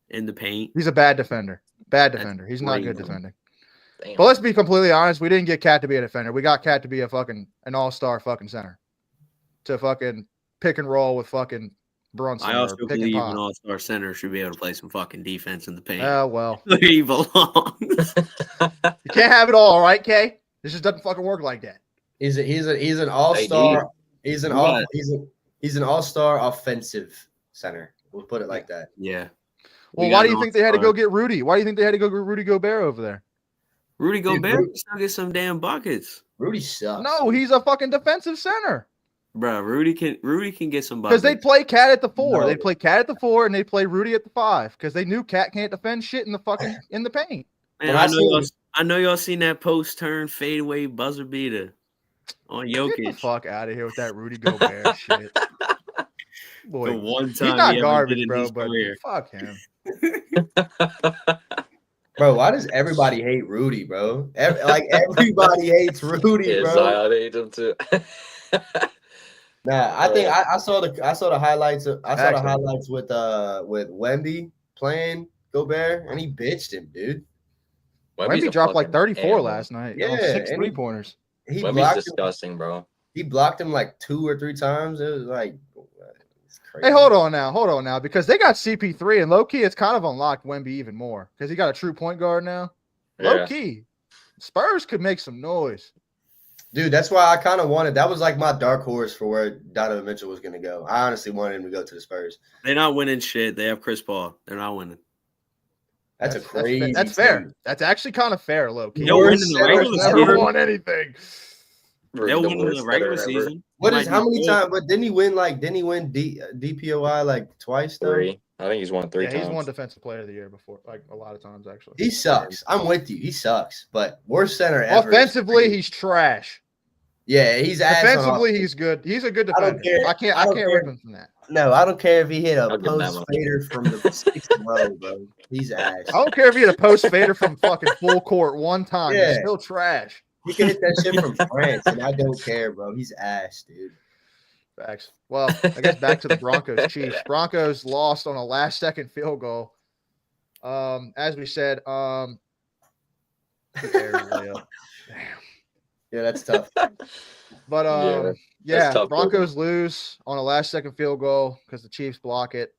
in the paint? He's a bad defender. Bad That's defender. He's not good crazy. defending. Damn. But let's be completely honest. We didn't get Cat to be a defender. We got Cat to be an all-star fucking center. To fucking pick and roll with fucking Brunson. I also or pick and believe pop. an all-star center should be able to play some fucking defense in the paint. Oh, well. Where he belongs. You can't have it all right, Kay? This just doesn't fucking work like that. He's an all-star. He's an What? he's an all-star offensive center. We'll put it like that. Yeah. Well, We why got do you an think they had to all-star. go get Rudy? Why do you think they had to go get Rudy Gobert over there? Rudy Dude, Gobert Rudy- can still get some damn buckets. Rudy sucks. No, he's a fucking defensive center. Bro, Rudy can get some Because buckets. they play Cat at the 4. No. They play Cat at the 4 and they play Rudy at the 5 because they knew Cat can't defend shit in the fucking in the paint. Man, When I I know see- y'all seen that post turn fadeaway buzzer beater on Get the Jokic. fuck out of here with that Rudy Gobert shit. Boy, The one he's time not he ever did garbage, in bro, his but career. fuck him. Bro, why does everybody hate Rudy, bro? Everybody hates Rudy, Yeah, bro. Zion ate him too. Nah, I think I saw the highlights. I saw the Actually. highlights with Wemby playing Gobert, and he bitched him, dude. Wemby's Wemby a dropped like fucking 34 animal. last night. Yeah, Yeah, 6 and he- 3-pointers. He Wemby's blocked him. disgusting, bro. He blocked him like 2 or 3 times. It was like, it's crazy. Hey, hold on now, because they got CP3 and low key, it's kind of unlocked Wemby even more because he got a true point guard now. Low Yeah. key, Spurs could make some noise. Dude, that's why I kind of wanted. That was like my dark horse for where Donovan Mitchell was going to go. I honestly wanted him to go to the Spurs. They're not winning shit. They have Chris Paul. They're not winning. That's a crazy. That's fair. take. That's actually kind of fair, low key. They'll win in the Spurs regular Never season. won anything. They'll The win in worst the regular center ever. season. What Might is how be many good. times? But didn't he win DPOI like twice though? 3. I think he's won 3 Yeah, times. he's won defensive player of the year before, like a lot of times actually. He sucks. I'm with you. He sucks. But worst center ever. Offensively, he's trash. yeah, he's ass on Defensively, he's good. He's a good I don't defender. care. I can't I don't rip care. him from that. No, I don't care if he hit a I'll give him that post much. fader from the 6th row, bro. He's ass. I don't care if he had a post fader from fucking full court one time. He's Yeah. still trash. He can hit that shit from France, and I don't care, bro. He's ass, dude. Facts. Well, I guess back to the Broncos Chiefs. Broncos lost on a last second field goal. As we said, Damn. Yeah, that's tough. But Yeah, yeah, that's tough, Broncos lose on a last second field goal because the Chiefs block it.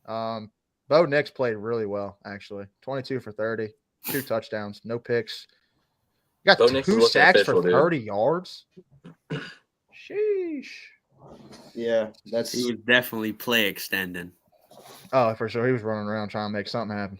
Bo Nix played really well, actually. 22 for 30, 2 touchdowns, no picks. Got Bo Nix is 2 looking sacks official, for dude. 30 yards. Sheesh. Yeah, that's He was definitely play extending. Oh, for sure. He was running around trying to make something happen.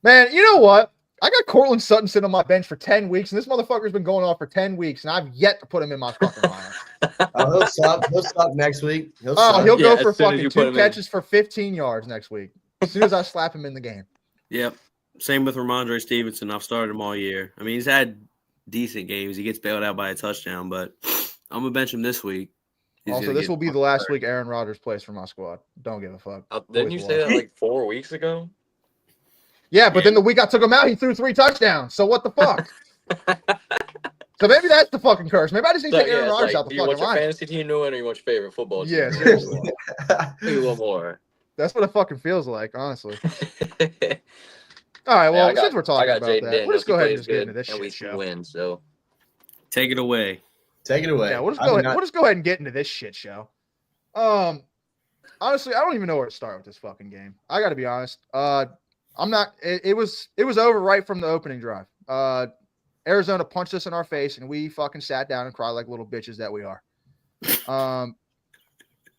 Man, you know what? I got Cortland Sutton sitting on my bench for 10 weeks, and this motherfucker's been going off for 10 weeks, and I've yet to put him in my fucking lineup. he'll suck. He'll suck next week. He'll Oh, suck. he'll Yeah, go for as soon as fucking you put 2 him in. catches for 15 yards next week. As soon as I slap him in the game. Yep. Same with Ramondre Stevenson. I've started him all year. I mean, he's had decent games. He gets bailed out by a touchdown, but I'm gonna bench him this week. He's Also, gonna this get will be the last week Aaron Rodgers plays for my squad. Don't give a fuck. Didn't you say that like 4 weeks ago? Yeah, but then the week I took him out, he threw 3 touchdowns. So what the fuck? So maybe that's the fucking curse. Maybe I just need to So, take Aaron it's Rodgers like, out the do you want fucking your line. fantasy team to win or you want your favorite football team? Yeah, to win? seriously. Maybe a little more. That's what it fucking feels like, honestly. All right, well, since we're talking about that, we'll just go ahead and just get into this and we shit can show. win. So Take it away. Take it away. Yeah, we'll just I go do ahead. not- We'll just go ahead and get into this shit show. Honestly, I don't even know where to start with this fucking game. I got to be honest. I'm not. It was over right from the opening drive. Arizona punched us in our face, and we fucking sat down and cried like little bitches that we are.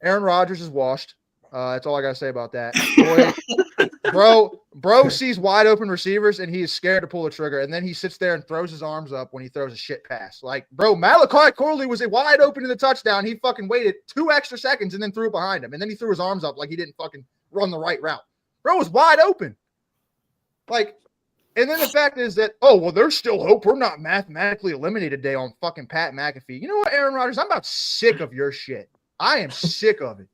Aaron Rodgers is washed. That's all I gotta say about that. Bro sees wide open receivers and he is scared to pull the trigger, and then he sits there and throws his arms up when he throws a shit pass. Like, bro, Malachi Corley was wide open in the touchdown. He fucking waited 2 extra seconds and then threw it behind him, and then he threw his arms up like he didn't fucking run the right route. Bro was wide open. Like, and then the fact is that, oh, well, there's still hope. We're not mathematically eliminated today on fucking Pat McAfee. You know what, Aaron Rodgers? I'm about sick of your shit. I am sick of it.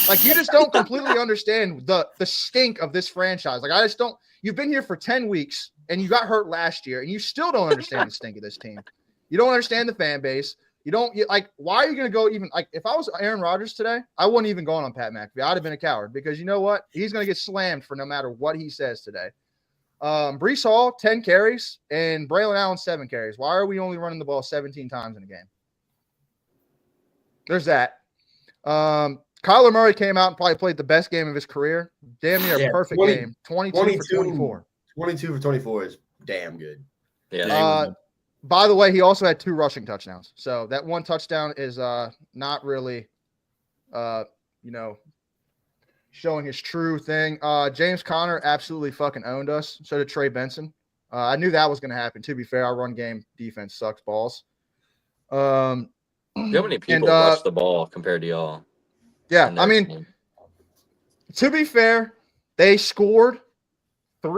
Like, you just don't completely understand the stink of this franchise. Like, I just don't. You've been here for 10 weeks, and you got hurt last year, and you still don't understand the stink of this team. You don't understand the fan base. Like, why are you going to go even – like, if I was Aaron Rodgers today, I wouldn't even go on Pat McAfee. I'd have been a coward because you know what? He's going to get slammed for no matter what he says today. Breece Hall, 10 carries, and Braylon Allen, 7 carries. Why are we only running the ball 17 times in a game? There's that. Kyler Murray came out and probably played the best game of his career. Damn near perfect game. 22 for 24. 22 for 24 is damn good. Yeah. By the way, he also had 2 rushing touchdowns. So that 1 touchdown is not really showing his true thing. James Conner absolutely fucking owned us. So did Trey Benson. I knew that was going to happen. To be fair, our run game defense sucks balls. How many people rush the ball compared to y'all? Yeah, I mean, to be fair, they scored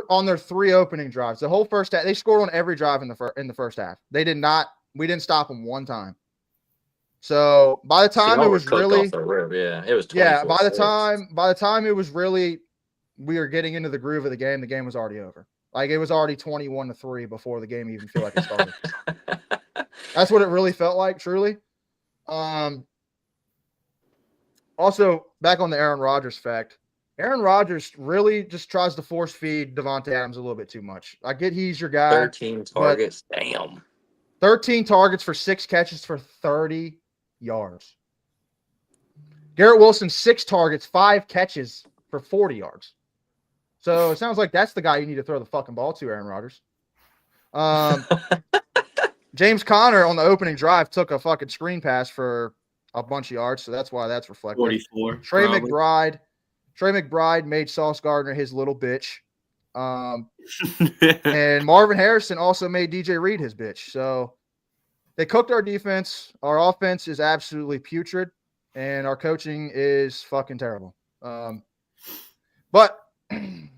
on their 3 opening drives. The whole first half, they scored on every drive in the first half. They did not. We didn't stop them one time. So by the time it was really, it was 24-6. Yeah. By the time it was really, we were getting into the groove of the game. The game was already over. Like, it was already 21-3 before the game even felt like it started. That's what it really felt like, truly. Also, back on the Aaron Rodgers fact, Aaron Rodgers really just tries to force feed Devontae Adams a little bit too much. I get he's your guy. 13 targets. Damn. 13 targets for 6 catches for 30 yards. Garrett Wilson, 6 targets, 5 catches for 40 yards. So it sounds like that's the guy you need to throw the fucking ball to, Aaron Rodgers. James Conner on the opening drive took a fucking screen pass for a bunch of yards, so that's why that's reflected. 44. Trey McBride made Sauce Gardner his little bitch. And Marvin Harrison also made DJ Reed his bitch. So they cooked our defense. Our offense is absolutely putrid, and our coaching is fucking terrible. But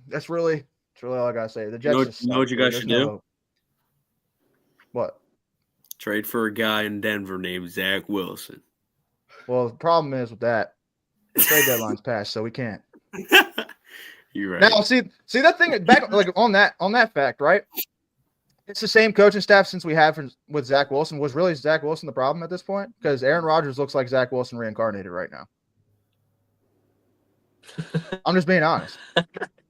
that's really all I gotta say. The Jets. You know what you guys should do? Hope. What? Trade for a guy in Denver named Zach Wilson. Well, the problem is with that, the trade deadline's passed, so we can't. You're right. Now, see that thing back like on that fact, right? It's the same coaching staff since we had with Zach Wilson. Was really Zach Wilson the problem at this point? Because Aaron Rodgers looks like Zach Wilson reincarnated right now. I'm just being honest.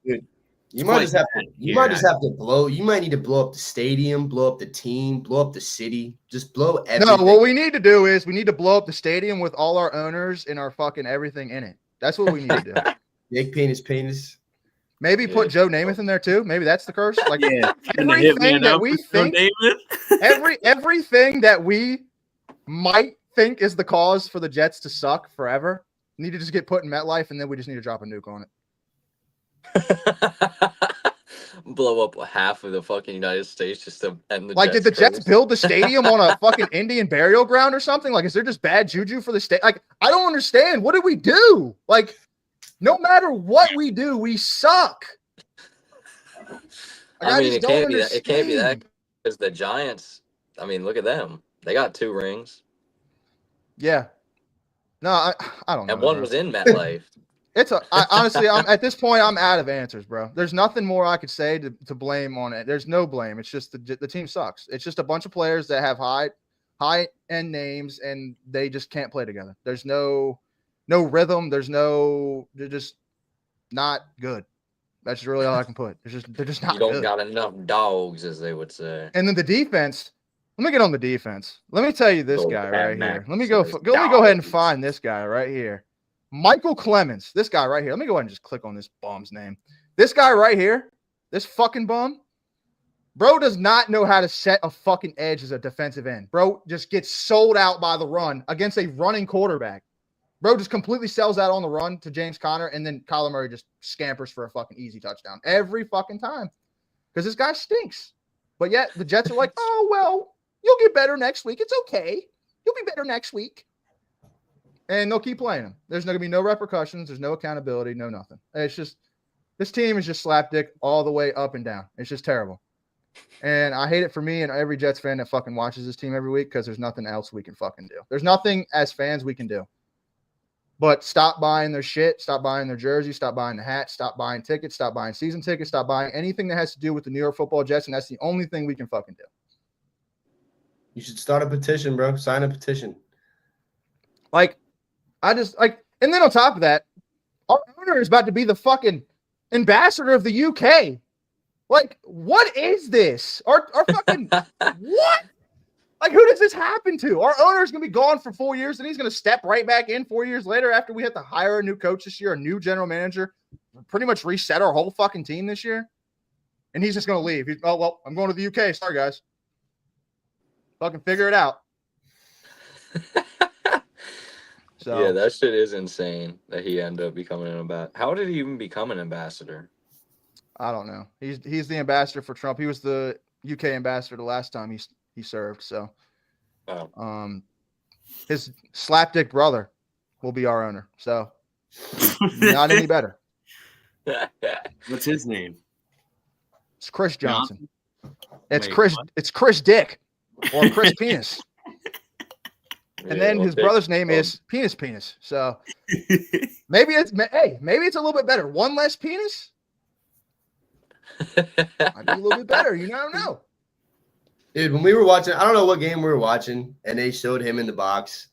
Dude, you might just have to blow. You might need to blow up the stadium, blow up the team, blow up the city. Just blow everything. No, what we need to do is we need to blow up the stadium with all our owners and our fucking everything in it. That's what we need to do. Big penis. Maybe put Joe Namath in there too. Maybe that's the curse. Like everything that we think, everything that we might think is the cause for the Jets to suck forever need to just get put in MetLife, and then we just need to drop a nuke on it. Blow up half of the fucking United States just to end the Like, did the Jets build the stadium on a fucking Indian burial ground or something? Like, is there just bad juju for the state? Like, I don't understand. What did we do? Like, no matter what we do, we suck. Like, I mean, it can't be that because the Giants. I mean, look at them. They got 2 rings. Yeah. No, I don't know. And one was in MetLife. Honestly, at this point, I'm out of answers, bro. There's nothing more I could say to blame on it. There's no blame. It's just the team sucks. It's just a bunch of players that have high end names, and they just can't play together. There's no rhythm. They're just not good. That's really all I can put. They're just not good. You don't got enough dogs, as they would say. And then the defense. Let me get on the defense. Let me tell you this guy right here. Let me go ahead and find this guy right here. Michael Clemens, this guy right here. Let me go ahead and just click on this bum's name. This guy right here, this fucking bum, bro does not know how to set a fucking edge as a defensive end. Bro just gets sold out by the run against a running quarterback. Bro just completely sells out on the run to James Conner, and then Kyler Murray just scampers for a fucking easy touchdown every fucking time because this guy stinks. But yet the Jets are like, oh, well, you'll get better next week. It's okay. You'll be better next week. And they'll keep playing him. There's going to be no repercussions. There's no accountability, no nothing. It's just this team is just slapdick all the way up and down. It's just terrible. And I hate it for me and every Jets fan that fucking watches this team every week because there's nothing else we can fucking do. There's nothing as fans we can do. But stop buying their shit, stop buying their jerseys, stop buying the hats, stop buying tickets, stop buying season tickets, stop buying anything that has to do with the New York Football Jets, and that's the only thing we can fucking do. You should start a petition, bro. Sign a petition. And then on top of that, our owner is about to be the fucking ambassador of the UK. Like, what is this? Our fucking what? Like, who does this happen to? Our owner is going to be gone for 4 years, and he's going to step right back in 4 years later after we had to hire a new coach this year, a new general manager, pretty much reset our whole fucking team this year. And he's just going to leave. Oh, well, I'm going to the UK. Sorry, guys. Fucking figure it out. So Yeah, that shit is insane that he ended up becoming an ambassador. How did he even become an ambassador? I don't know. He's the ambassador for Trump. He was the UK ambassador the last time he served. So, his slapdick brother will be our owner. So, not any better. What's his name? It's Chris Johnson. Wait, Chris. what? It's Chris Dick or Chris Penis. And then his brother's name is Penis. So maybe it's a little bit better. One less penis. Might be a little bit better. You never know. Dude, when we were watching, I don't know what game we were watching, and they showed him in the box,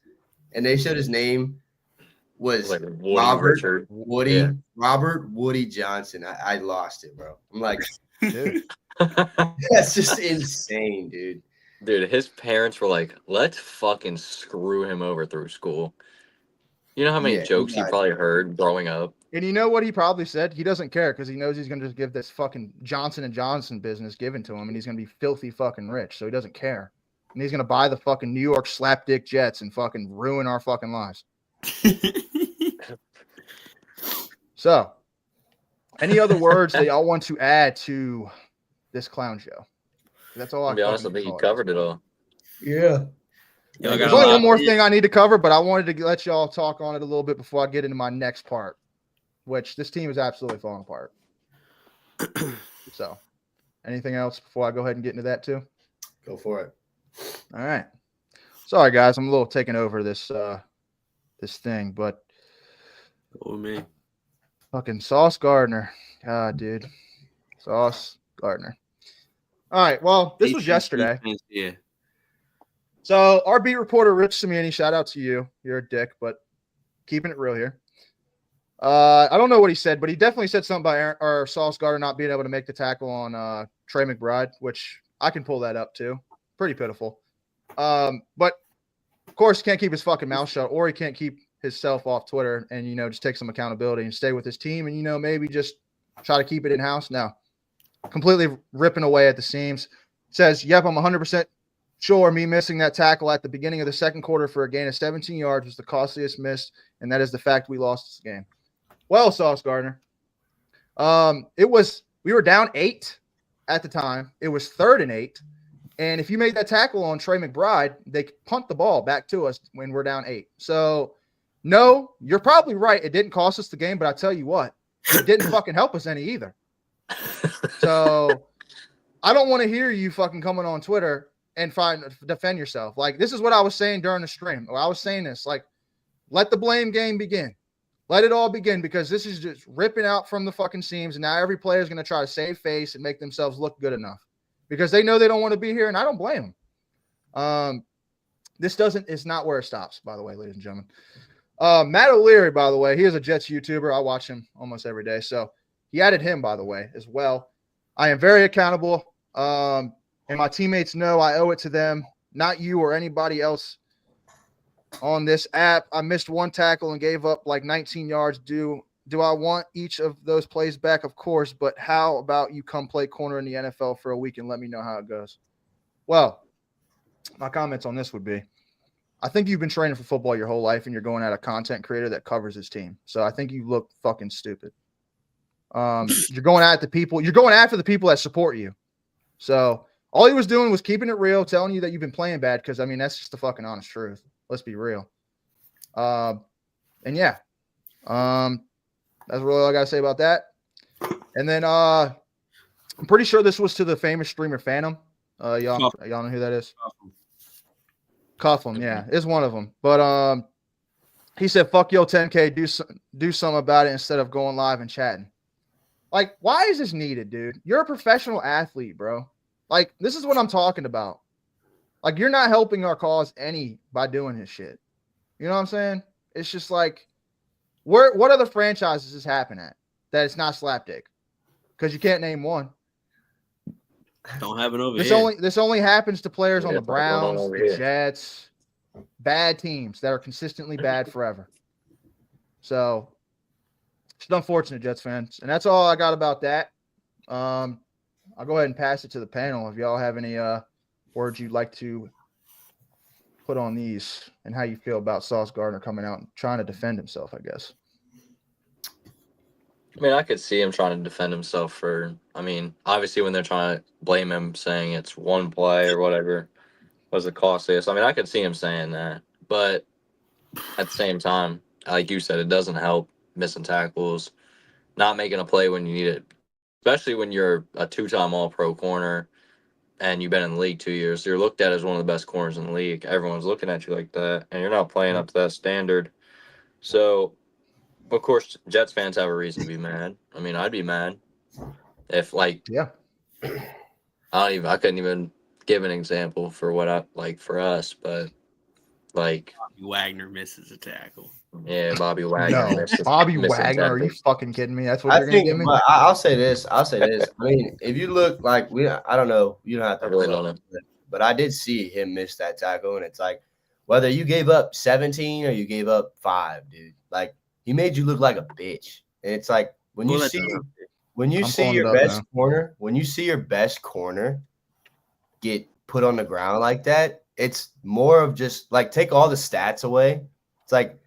and they showed his name was Like Robert Woody Johnson. I lost it, bro. I'm like, Dude. that's just insane, dude. Dude, his parents were like, let's fucking screw him over through school. You know how many jokes he probably heard growing up? And you know what he probably said? He doesn't care because he knows he's going to just give this fucking Johnson & Johnson business given to him, and he's going to be filthy fucking rich, so he doesn't care. And he's going to buy the fucking New York slapdick Jets and fucking ruin our fucking lives. So, any other words that y'all want to add to this clown show? That's all To be honest, I think you covered it all. Yeah. There's only one more thing I need to cover, but I wanted to let y'all talk on it a little bit before I get into my next part, which this team is absolutely falling apart. So, anything else before I go ahead and get into that too? Go for it. All right. Sorry, guys. I'm a little taking over this thing, but Oh, man. fucking Sauce Gardner. God, dude. Sauce Gardner. All right. Well, this was yesterday. Yeah. So our beat reporter, Rich Simiani, shout out to you. You're a dick, but keeping it real here. I don't know what he said, but he definitely said something about Sauce Gardner not being able to make the tackle on Trey McBride, which I can pull that up too. Pretty pitiful. But of course, he can't keep his fucking mouth shut, or he can't keep himself off Twitter and, just take some accountability and stay with his team and, maybe just try to keep it in-house. No. Completely ripping away at the seams. Says, yep, I'm 100% sure me missing that tackle at the beginning of the second quarter for a gain of 17 yards was the costliest miss, and that is the fact we lost this game. Well, Sauce Gardner, we were down 8 at the time. It was 3rd and 8. And if you made that tackle on Trey McBride, they punt the ball back to us when we're down 8. So, no, you're probably right. It didn't cost us the game, but I tell you what, it didn't fucking help us any either. So, I don't want to hear you fucking coming on Twitter and defend yourself. Like, this is what I was saying during the stream. I was saying this, like, let the blame game begin. Let it all begin, because this is just ripping out from the fucking seams, and now every player is going to try to save face and make themselves look good enough because they know they don't want to be here, and I don't blame them. It's not where it stops, by the way, ladies and gentlemen. Matt O'Leary, by the way, he is a Jets YouTuber. I watch him almost every day, so he added him, by the way, as well. I am very accountable, and my teammates know I owe it to them, not you or anybody else on this app. I missed one tackle and gave up like 19 yards. Do I want each of those plays back? Of course, but how about you come play corner in the NFL for a week and let me know how it goes? Well, my comments on this would be, I think you've been training for football your whole life, and you're going at a content creator that covers his team. So I think you look fucking stupid. You're going at the people. You're going after the people that support you. So all he was doing was keeping it real, telling you that you've been playing bad. Because I mean, that's just the fucking honest truth. Let's be real. And yeah, that's really all I gotta say about that. And then I'm pretty sure this was to the famous streamer Phantom. Y'all know who that is? Coughlin, yeah, is one of them. But he said, "Fuck yo 10K, do something about it instead of going live and chatting." Like, why is this needed, dude? You're a professional athlete, bro. Like, this is what I'm talking about. Like, you're not helping our cause any by doing this shit. You know what I'm saying? It's just like, what other franchises this happen at that it's not Slapdick? Because you can't name one. Don't have it over here. This only happens to players on the it's not going on Browns, over the here. Jets, bad teams that are consistently bad forever. So it's unfortunate, Jets fans. And that's all I got about that. I'll go ahead and pass it to the panel. If y'all have any words you'd like to put on these and how you feel about Sauce Gardner coming out and trying to defend himself, I guess. I mean, I could see him trying to defend himself for, I mean, obviously when they're trying to blame him, saying it's one play or whatever was the costliest. I mean, I could see him saying that. But at the same time, like you said, it doesn't help missing tackles, not making a play when you need it, especially when you're a two-time All-Pro corner and you've been in the league 2 years. So you're looked at as one of the best corners in the league. Everyone's looking at you like that, and you're not playing up to that standard. So, of course, Jets fans have a reason to be mad. I mean, I'd be mad if, like, Yeah. I couldn't even give an example for what I like for us, but like Wagner misses a tackle. Yeah, Bobby Wagner. No, missed Bobby missed Wagner. Are you tackles. fucking kidding me? That's what I you're gonna think, give me? but I'll say this. I mean, if you look like I don't know. You don't have to. I really pull don't up, But I did see him miss that tackle, and it's like whether you gave up 17 or you gave up 5, dude. Like he made you look like a bitch, and it's like when you Well, see I'm pulling it up when you see your best corner get put on the ground like that, it's more of just like take all the stats away. It's like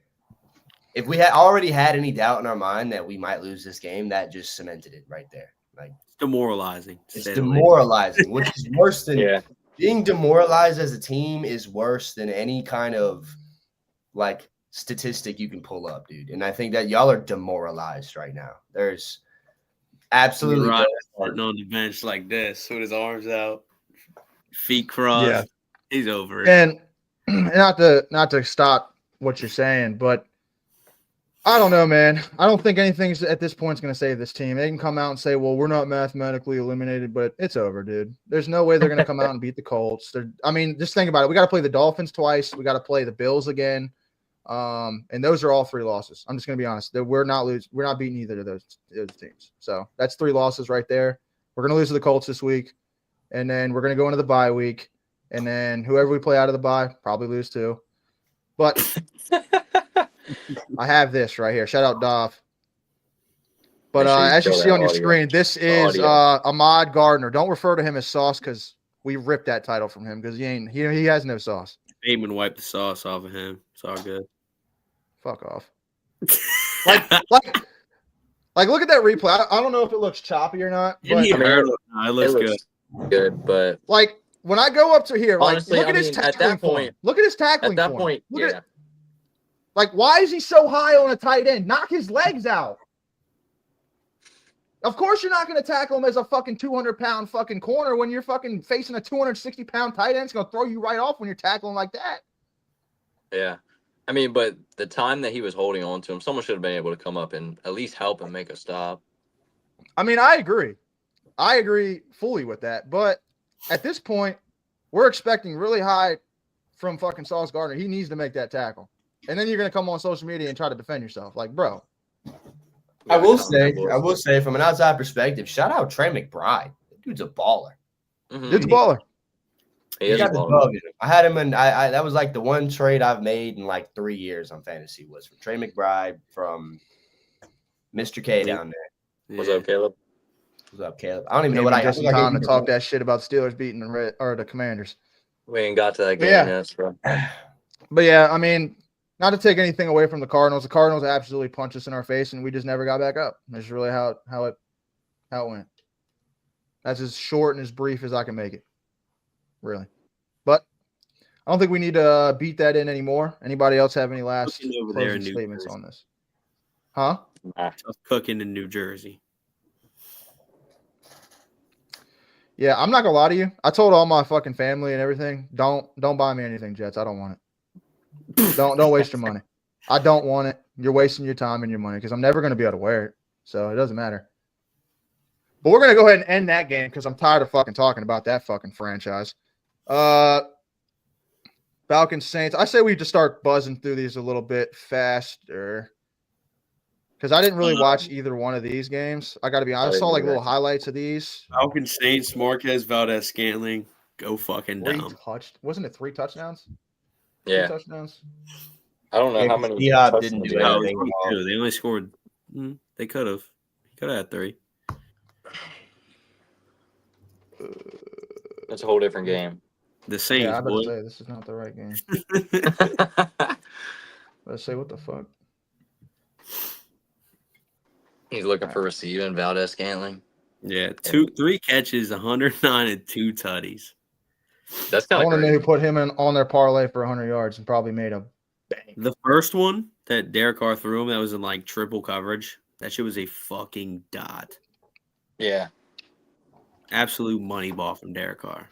if we had already had any doubt in our mind that we might lose this game, that just cemented it right there. Like demoralizing. it's demoralizing, which is worse than Yeah. being demoralized as a team is worse than any kind of like statistic you can pull up, dude. And I think that y'all are demoralized right now. There's absolutely Right, no sitting on the bench like this with his arms out, feet crossed. Yeah. He's over it. And not to stop what you're saying, but I don't know, man. I don't think anything's at this point is going to save this team. They can come out and say, well, we're not mathematically eliminated, but it's over, dude. There's no way they're going to come out and beat the Colts. I mean, just think about it. We got to play the Dolphins twice. We got to play the Bills again. And those are all 3 losses. I'm just going to be honest. We're not beating either of those teams. So that's 3 losses right there. We're going to lose to the Colts this week. And then we're going to go into the bye week. And then whoever we play out of the bye, probably lose too. But I have this right here. Shout out Dov. But Make sure you as you show see that on your audio. screen, this is Ahmad Gardner. Don't refer to him as Sauce because we ripped that title from him because he has no sauce. Bateman wiped the sauce off of him. It's all good. Fuck off. like look at that replay. I don't know if it looks choppy or not. But It looks good. Good, but like when I go up to here, honestly, look at his tackling point. Look at his tackling at that form. point, Look yeah. at, like, why is he so high on a tight end? Knock his legs out. Of course you're not going to tackle him as a fucking 200-pound fucking corner when you're fucking facing a 260-pound tight end. It's going to throw you right off when you're tackling like that. Yeah. I mean, but the time that he was holding on to him, someone should have been able to come up and at least help him make a stop. I mean, I agree. I agree fully with that. But at this point, we're expecting really high from fucking Sauce Gardner. He needs to make that tackle. And then you're going to come on social media and try to defend yourself. Like, bro. I will say from an outside perspective, shout out Trey McBride. That dude's a baller. Mhm. Dude's a baller. He is a got the baller. bug in him. I had him in I that was like the one trade I've made in like 3 years on fantasy was from Trey McBride from Mr. K down there. What's up, Caleb? What's up, Caleb? I don't even know Came what in I just in think I time gave to you talk that shit about Steelers beating the Commanders. We ain't got to that game Yeah. yet, bro. But yeah, I mean, not to take anything away from the Cardinals. The Cardinals absolutely punched us in our face, and we just never got back up. That's really how it went. That's as short and as brief as I can make it. Really. But I don't think we need to beat that in anymore. Anybody else have any last Cooking over there in closing New statements Jersey. on this? Huh? Tough cooking in New Jersey. Yeah, I'm not gonna lie to you. I told all my fucking family and everything, don't buy me anything, Jets. I don't want it. Don't waste your money. I don't want it. You're wasting your time and your money because I'm never gonna be able to wear it. So it doesn't matter. But we're gonna go ahead and end that game because I'm tired of fucking talking about that fucking franchise. Falcons Saints. I say we just start buzzing through these a little bit faster. Because I didn't really watch either one of these games. I got to be honest. I saw like little highlights of these. Falcons Saints, Marquez Valdez Scantling, go fucking down. Wasn't it 3 touchdowns? Yeah. 3 touchdowns? I don't know Yeah, how many. D-Hop didn't do No, it was anything at all. 22. They only scored. They could have. Could have had 3. That's a whole different game. The Saints, Yeah, I boy. better say this is not the right game. Let's say what the fuck. He's looking for receiving Valdez Scantling. Yeah, 3 catches, 109 and 2 tutties. That's I kind of want to know crazy. who put him on their parlay for 100 yards and probably made a bang. The first one that Derek Carr threw him, that was in like triple coverage. That shit was a fucking dot. Yeah. Absolute money ball from Derek Carr.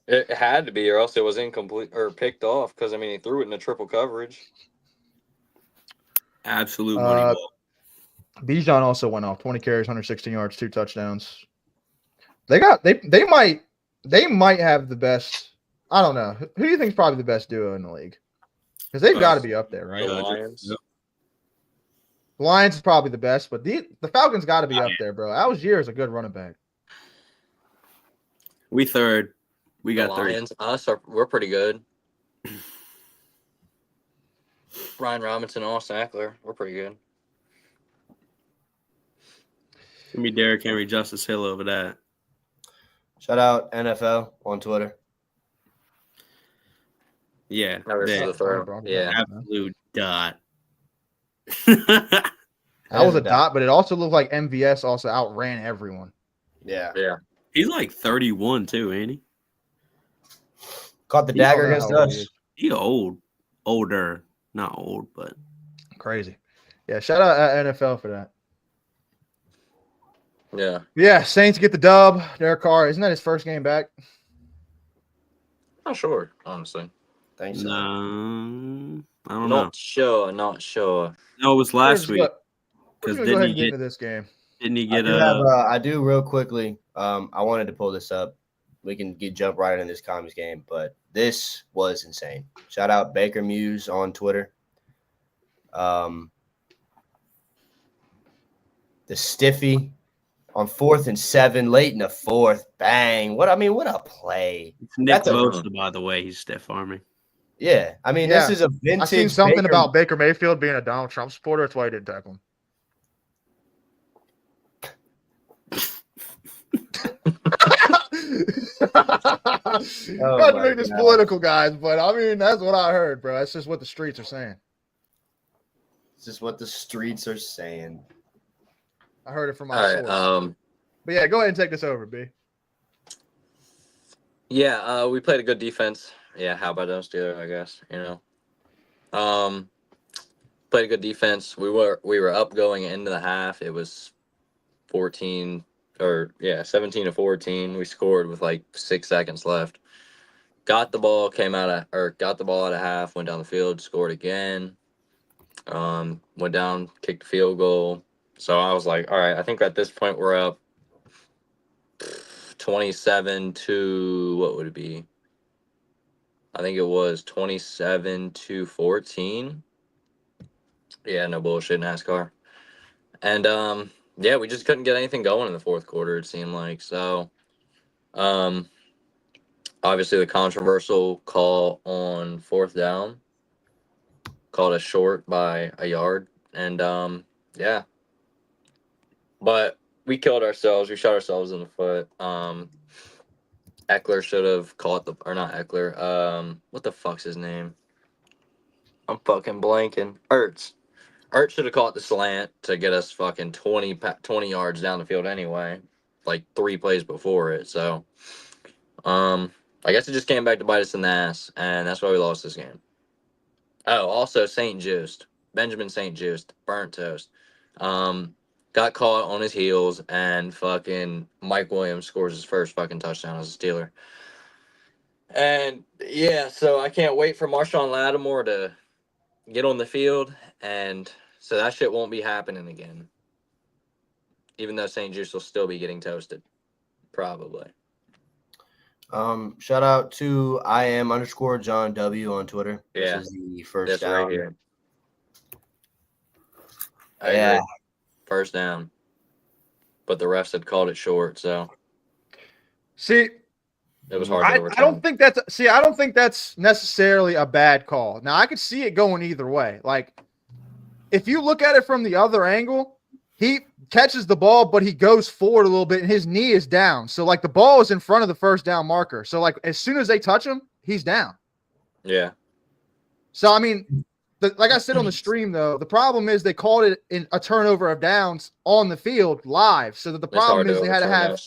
It had to be, or else it was incomplete or picked off. Because I mean, he threw it in a triple coverage. Absolute money ball. Bijan also went off 20 carries, 116 yards, 2 touchdowns. They might have the best. I don't know. Who do you think is probably the best duo in the league? Because they've got to be up there, right? The Yeah, Lions. Yep. The Lions is probably the best, but the Falcons got to be up there, bro. Algier is a good running back. We third. We The got 30. Lions. We're pretty good. Brian Robinson, Austin Eckler. We're pretty good. Give me Derrick Henry, Justice Hill over that. Shout out NFL on Twitter. Yeah. Never they- see the throw. Yeah. absolute dot. That was a And, dot, but it also looked like MVS also outran everyone. Yeah. Yeah. He's like 31 too, ain't he? Caught the He dagger don't know against how old he us. is. He older. Not old, but Crazy. Yeah, shout out NFL for that. Yeah. Yeah, Saints get the dub. Derek Carr, isn't that his first game back? Not sure, honestly. Thanks. So. I don't know. Not sure. No, it was last week. We're Because gonna go ahead and get into this game. didn't he I get do have. I do real quickly. I wanted to pull this up. We can jump right into this Commies game, but this was insane. Shout out Baker Muse on Twitter. The stiffy on 4th and 7, late in the 4th. Bang! What a play! It's Nick That's a- Bosa, by the way. He's stiff arming. Yeah, I mean Yeah. this is a vintage. I seen something Baker- about Baker Mayfield being a Donald Trump supporter. That's why he didn't tackle him. Not to my make this God. political, guys, but I mean that's what I heard, bro. That's just what the streets are saying. This is what the streets are saying. I heard it from my All right. source. But yeah, go ahead and take this over, B. Yeah. We played a good defense. Yeah. How about those Steelers? I guess played a good defense. We were up going into the half. It was 17 to 14. We scored with like 6 seconds left. Got the ball out of half, went down the field, scored again. Went down, kicked the field goal. So I was like, all right, I think at this point we're up 27 to what would it be? I think it was 27 to 14. Yeah, no bullshit, NASCAR. And yeah, we just couldn't get anything going in the fourth quarter, it seemed like. So obviously the controversial call on 4th down called us short by a yard. And yeah. But we killed ourselves. We shot ourselves in the foot. Eckler should have caught not Eckler. What the fuck's his name? I'm fucking blanking. Ertz should have caught the slant to get us fucking 20 yards down the field anyway, like 3 plays before it. So, I guess it just came back to bite us in the ass, and that's why we lost this game. Oh, also Benjamin St. Just, burnt toast. Got caught on his heels, and fucking Mike Williams scores his first fucking touchdown as a Steeler. And yeah, so I can't wait for Marshawn Lattimore to get on the field, and so that shit won't be happening again. Even though St. Juice will still be getting toasted, probably. Shout out to @John W on Twitter. Yeah, This is the first that's down. right here. I Yeah. agree. First down, but the refs had called it short, so See, it was hard to I overturn. don't think that's necessarily a bad call. Now I could see it going either way. Like if you look at it from the other angle, he catches the ball, but he goes forward a little bit and his knee is down. So like the ball is in front of the first down marker. So like as soon as they touch him, he's down. Yeah. So I mean, like I said on the stream though, the problem is they called it in a turnover of downs on the field live. So that the problem is they had to have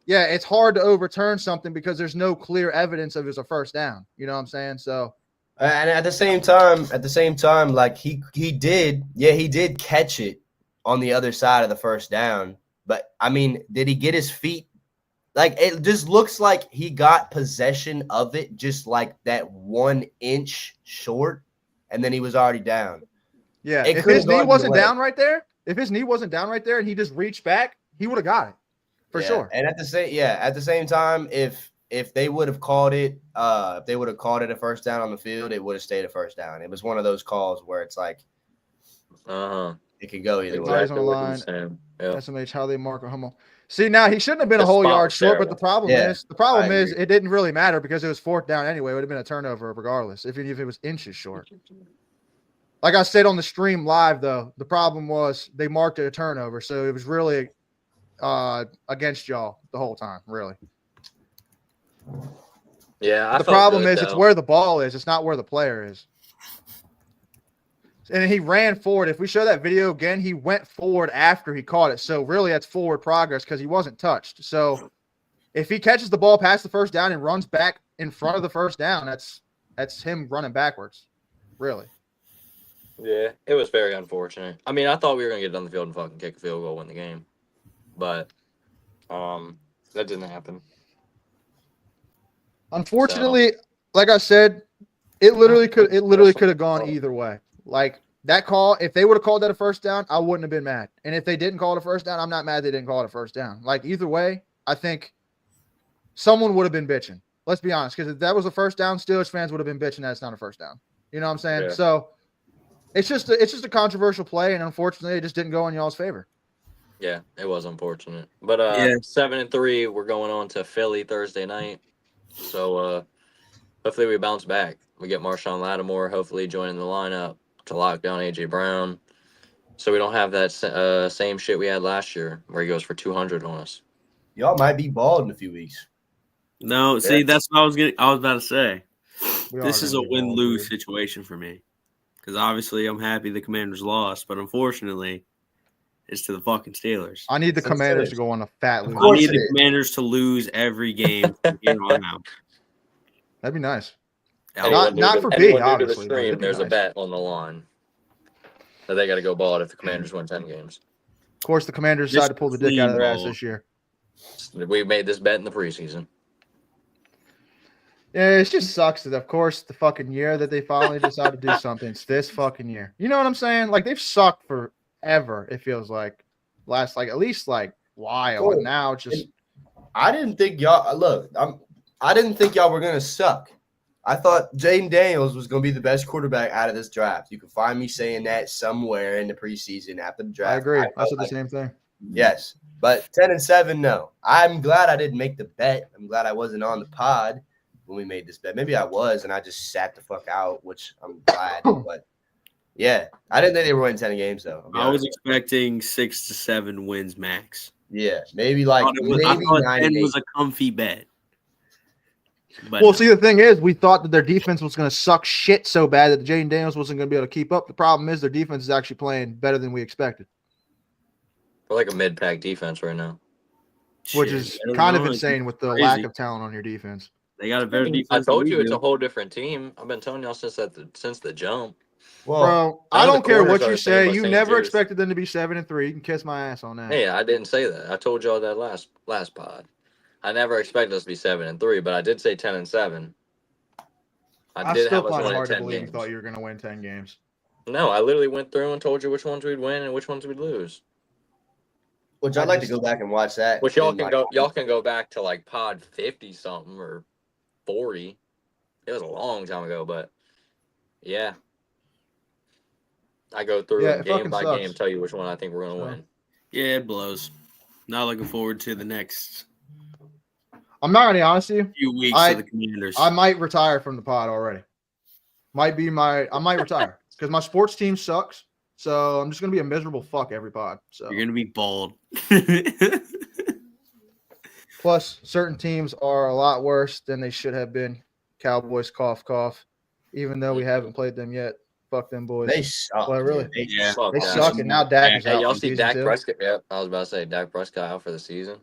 Yeah, it's hard to overturn something because there's no clear evidence of it was a first down. You know what I'm saying? So, and at the same time, like he did catch it on the other side of the first down. But I mean, did he get his feet? Like it just looks like he got possession of it, just like that 1 inch short, and then he was already down. yeah, It if could've his knee gone wasn't either way. down right there, and he just reached back, he would have got it for Yeah. sure. And at the same time, if they would have called it, a first down on the field, it would have stayed a first down. It was one of those calls where it's like it could go either way. Eyes on the line. Yeah. SMH, how they mark a Hummel. See, now he shouldn't have been a The whole spot yard was short, but terrible. the problem Yeah, is I it didn't really matter because it was 4th down anyway. It would have been a turnover regardless, if it was inches short. Like I said on the stream live, though, the problem was they marked it a turnover, so it was really against y'all the whole time, really. Yeah, The problem is it's where the ball is. It's not where the player is. And he ran forward. If we show that video again, he went forward after he caught it. So really that's forward progress because he wasn't touched. So if he catches the ball past the first down and runs back in front of the first down, that's him running backwards, really. Yeah, it was very unfortunate. I mean, I thought we were going to get on the field and fucking kick a field goal, win the game. But that didn't happen. Unfortunately, like I said, it literally could have gone either way. Like that call, if they would have called that a first down, I wouldn't have been mad. And if they didn't call it a first down, I'm not mad they didn't call it a first down. Like either way, I think someone would have been bitching. Let's be honest, because if that was a first down, Steelers fans would have been bitching that it's not a first down. You know what I'm saying? Yeah. So it's just a controversial play, and unfortunately, it just didn't go in y'all's favor. Yeah, it was unfortunate. But 7-3, we're going on to Philly Thursday night. So hopefully we bounce back. We get Marshawn Lattimore hopefully joining the lineup to lock down A.J. Brown. So we don't have that same shit we had last year where he goes for 200 on us. Y'all might be bald in a few weeks. No, see, that's what I was about to say. We are This is a gonna be bald, win-lose dude. situation for me. Because obviously I'm happy the Commanders lost, but unfortunately, it's to the fucking Steelers. I need the It's Commanders Steelers. to go on a fat lose. I course need it the is. Commanders to lose every game from here on out. That'd be nice. Anyone Not new for to- B, anyone new to the obviously, but stream, it'd be there's a nice. bet on the line that they got to go bald if the Commanders win 10 games. Of course, the Commanders decided to pull the dick out of their ass this year. We made this bet in the preseason. Yeah, it just sucks that, of course, the fucking year that they finally decided to do something, it's this fucking year. You know what I'm saying? Like, they've sucked forever, it feels like. Last, like, at least, like, while. Cool. And now it's just I didn't think y'all I didn't think y'all were gonna suck. I thought Jaden Daniels was gonna be the best quarterback out of this draft. You can find me saying that somewhere in the preseason after the draft. I agree. I felt said the like- same thing. Yes, but 10-7, no. I'm glad I didn't make the bet. I'm glad I wasn't on the pod when we made this bet. Maybe I was, and I just sat the fuck out, which I'm glad. But yeah, I didn't think they were winning 10 games though. I'll be I was honest. expecting 6 to 7 wins max. Yeah, maybe like I maybe thought 10 9-8. was a comfy bet. But Well, see, the thing is, we thought that their defense was going to suck shit so bad that Jaden Daniels wasn't going to be able to keep up. The problem is their defense is actually playing better than we expected, We're like a mid-pack defense right now. which shit, is better kind than of us. insane with the Crazy. lack of talent on your defense. They got a better defense. I told than you we it's do. a whole different team. I've been telling y'all since the jump. Well, Bro, none I of the don't care corners what are you the same, say. but You same never juice. expected them to be 7-3. You can kiss my ass on that. Hey, I didn't say that. I told y'all that last pod. I never expected us to be 7-3, but I did say 10-7. I did still have us find it winning hard to 10 believe games. you thought you were going to win 10 games. No, I literally went through and told you which ones we'd win and which ones we'd lose. which I'd like to go back and watch that. Which y'all in, can like, go. Y'all can go back to like pod 50 something or 40. It was a long time ago, but yeah, I go through Yeah, and it game fucking by sucks. game tell you which one I think we're gonna So. win. Yeah, it blows. Not looking forward to the next I'm not going to be honest with you. few weeks I- of the Commanders. I might retire from the pod already. I might retire because my sports team sucks. So I'm just going to be a miserable fuck every pod. So You're gonna be bald. plus certain teams are a lot worse than they should have been. Cowboys, cough, cough. Even though we haven't played them yet. Fuck them boys. They suck. Well, really? dude. They Yeah. Fuck They that. suck, and now Dak is Hey, out y'all for the see season Dak too. Prescott? Yep, I was about to say Dak Prescott out for the season.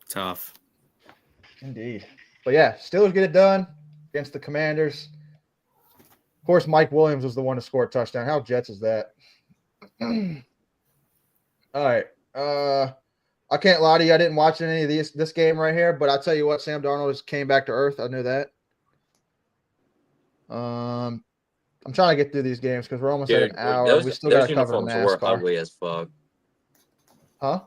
Tough. Indeed. But yeah, Steelers get it done against the Commanders. Of course, Mike Williams was the one to score a touchdown. How Jets is that? All right. I can't lie to you. I didn't watch any of this game right here, but I'll tell you what, Sam Darnold just came back to earth. I know that. I'm trying to get through these games because we're almost at an hour. We still got to cover uniforms were NASCAR. ugly as fuck. Huh?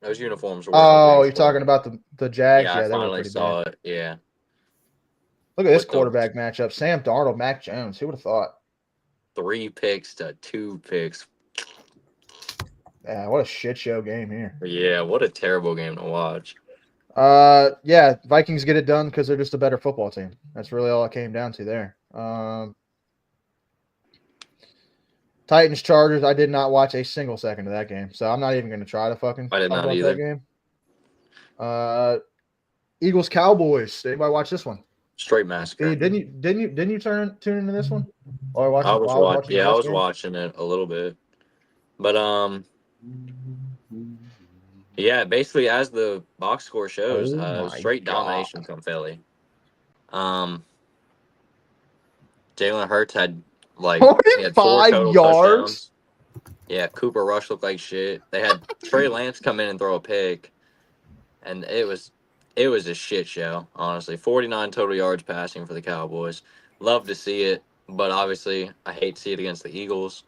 Those uniforms were. Oh, ugly you're as talking fuck. about the Jags? Yeah, I they were finally pretty saw bad. it. Yeah. Look at this With the- quarterback matchup. Sam Darnold, Mac Jones. Who would have thought? 3 picks to 2 picks. Yeah, what a shit show game here. Yeah, what a terrible game to watch. Yeah, Vikings get it done because they're just a better football team. That's really all it came down to there. Titans Chargers. I did not watch a single second of that game, so I'm not even going to try to fucking I did talk not about either. that game. Eagles Cowboys. Anybody watch this one? Straight massacre. Didn't you tune into this one? Or watch I it was while watching. watching Yeah, the I West was game? watching it a little bit, but yeah. Basically, as the box score shows, Oh my straight God. domination from Philly. Jalen Hurts had like he had 4 45 total yards? touchdowns. Yeah, Cooper Rush looked like shit. They had Trey Lance come in and throw a pick, and it was a shit show. Honestly, 49 total yards passing for the Cowboys. Love to see it, but obviously I hate to see it against the Eagles.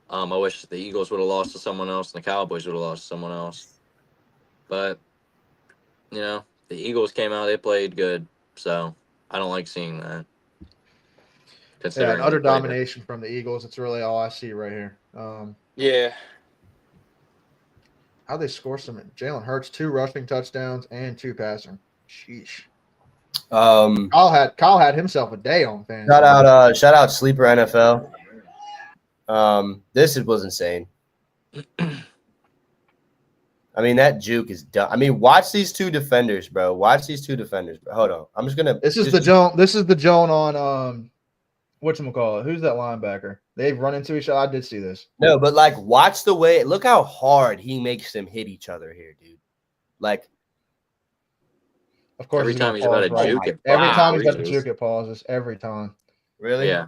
I wish the Eagles would have lost to someone else and the Cowboys would have lost to someone else. But you know, the Eagles came out, they played good, so I don't like seeing that. Yeah, Considering an utter we played it. domination from the Eagles. It's really all I see right here. Yeah. How they score some? Jalen Hurts 2 rushing touchdowns and 2 passing. Sheesh. Kyle had himself a day on fantasy. shout out Sleeper NFL. This was insane. I mean, that juke is done. I mean, watch these 2 defenders, bro. Watch these 2 defenders, bro. Hold on. I'm just gonna. This is the Joan on whatchamacallit? Who's that linebacker? They've run into each other. I did see this. No, but like, watch the way. Look how hard he makes them hit each other here, dude. Like, Of course, Every he's time gonna he's about to pause, right? juke it. Every wow, time he's got to Jesus. juke, it pauses. Every time. really? Yeah.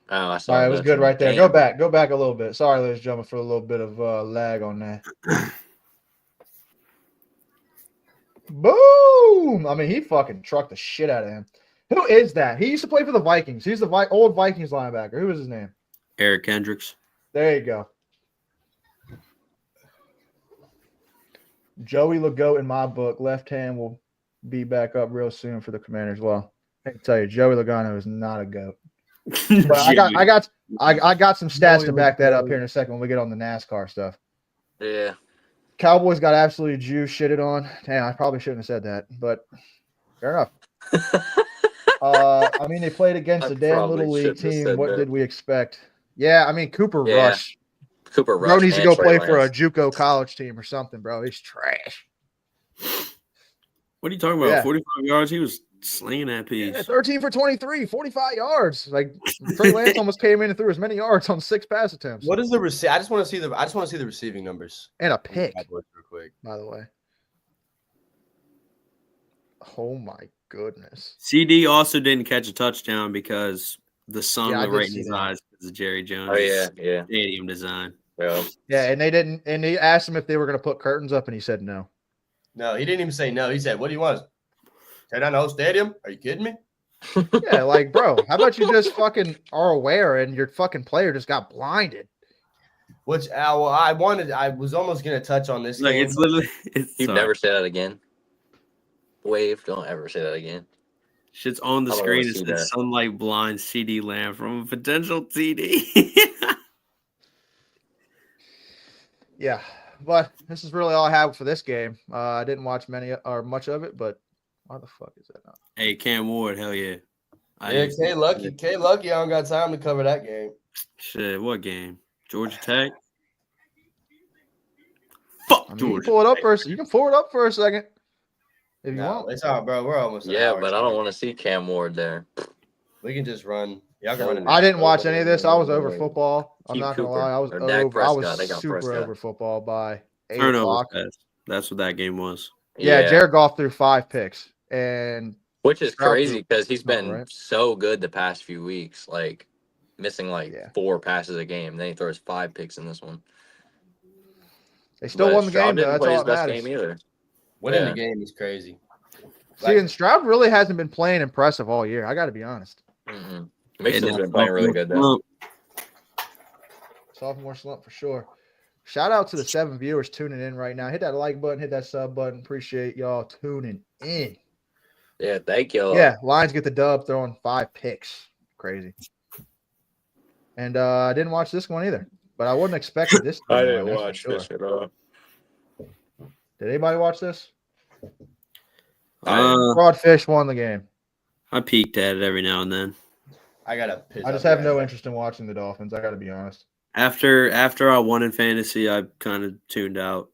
Oh, I saw All right, it was good right there. Damn. Go back a little bit. Sorry, ladies and gentlemen, for a little bit of lag on that. Boom! I mean, he fucking trucked the shit out of him. Who is that? He used to play for the Vikings. He's the old Vikings linebacker. Who is his name? Eric Kendricks. There you go. Joey Legault in my book. Left hand will be back up real soon for the Commanders. Well, I can tell you, Joey Logano is not a goat. But I got some stats to back that up here in a second when we get on the NASCAR stuff. Yeah. Cowboys got absolutely Jew shitted on. Damn, I probably shouldn't have said that, but fair enough. I mean, they played against I a damn probably little league shouldn't have team. said What that. did we expect? Yeah, I mean, Cooper Yeah. Rush. Cooper Bro Rush needs to and go Trey play for a Lance. JUCO college team or something, bro. He's trash. What are you talking about? Yeah. 45 yards? He was slinging that piece. Yeah, 13 for 23, 45 yards. Like Trey Lance almost came in and threw as many yards on 6 pass attempts. What is the I just want to see the receiving numbers. And a pick, Real quick. by the way. Oh my goodness. CD also didn't catch a touchdown because the sun Yeah, I was did right in see his that. eyes because of Jerry Jones. Oh yeah. Stadium design. Well, Yeah, and they asked him if they were going to put curtains up, and he said no. No, he didn't even say no. He said, "What do you want? Tear down the whole stadium? Are you kidding me?" Yeah, like, bro, how about you just fucking are aware and your fucking player just got blinded? Which I was almost gonna touch on this Like game. it's literally. you never say that again. Wave, don't ever say that again. Shit's on the I don't screen. wanna It see says that. sunlight blinds CD Lamb from a potential TD. Yeah, but this is really all I have for this game. I didn't watch much of it, but why the fuck is that not? Hey, Cam Ward, hell yeah. Yeah, K Lucky. I don't got time to cover that game. Shit, what game? Georgia Tech? Fuck I mean, you can Georgia. pull it up first. You can pull it up for a second if you No, want. it's all, bro. We're almost. an Yeah, hour but I in. don't want to see Cam Ward there. We can just run. Y'all can run it. I didn't watch any of this. I was over football. I'm Keep not gonna Cooper lie. I was or Dak over. I Prescott. They was got super Prescott. over football by 8 Turnover o'clock. fest. That's what that game was. Yeah, Jared Goff threw 5 picks, and which is Stroud crazy threw- because he's no, been right? so good the past few weeks, like missing Yeah. 4 passes a game. Then he throws 5 picks in this one. they still But won the Stroud game. Though. didn't That's play all his that best matters. game either. Winning Yeah. the game is crazy. See, and Stroud really hasn't been playing impressive all year. I got to be honest. Mm-mm. Mason's been playing really good though. Well, Sophomore slump for sure. Shout out to the 7 viewers tuning in right now. Hit that like button, hit that sub button. Appreciate y'all tuning in. Yeah, thank you. Yeah, Lions get the dub, throwing 5 picks. Crazy. And I didn't watch this one either, but I wasn't expecting this. To be I one, didn't that's for watch sure. this at all. Did anybody watch this? I Broadfish won the game. I peeked at it every now and then. I gotta piss. I just up have right no now. interest in watching the Dolphins. I got to be honest. After I won in fantasy, I kind of tuned out.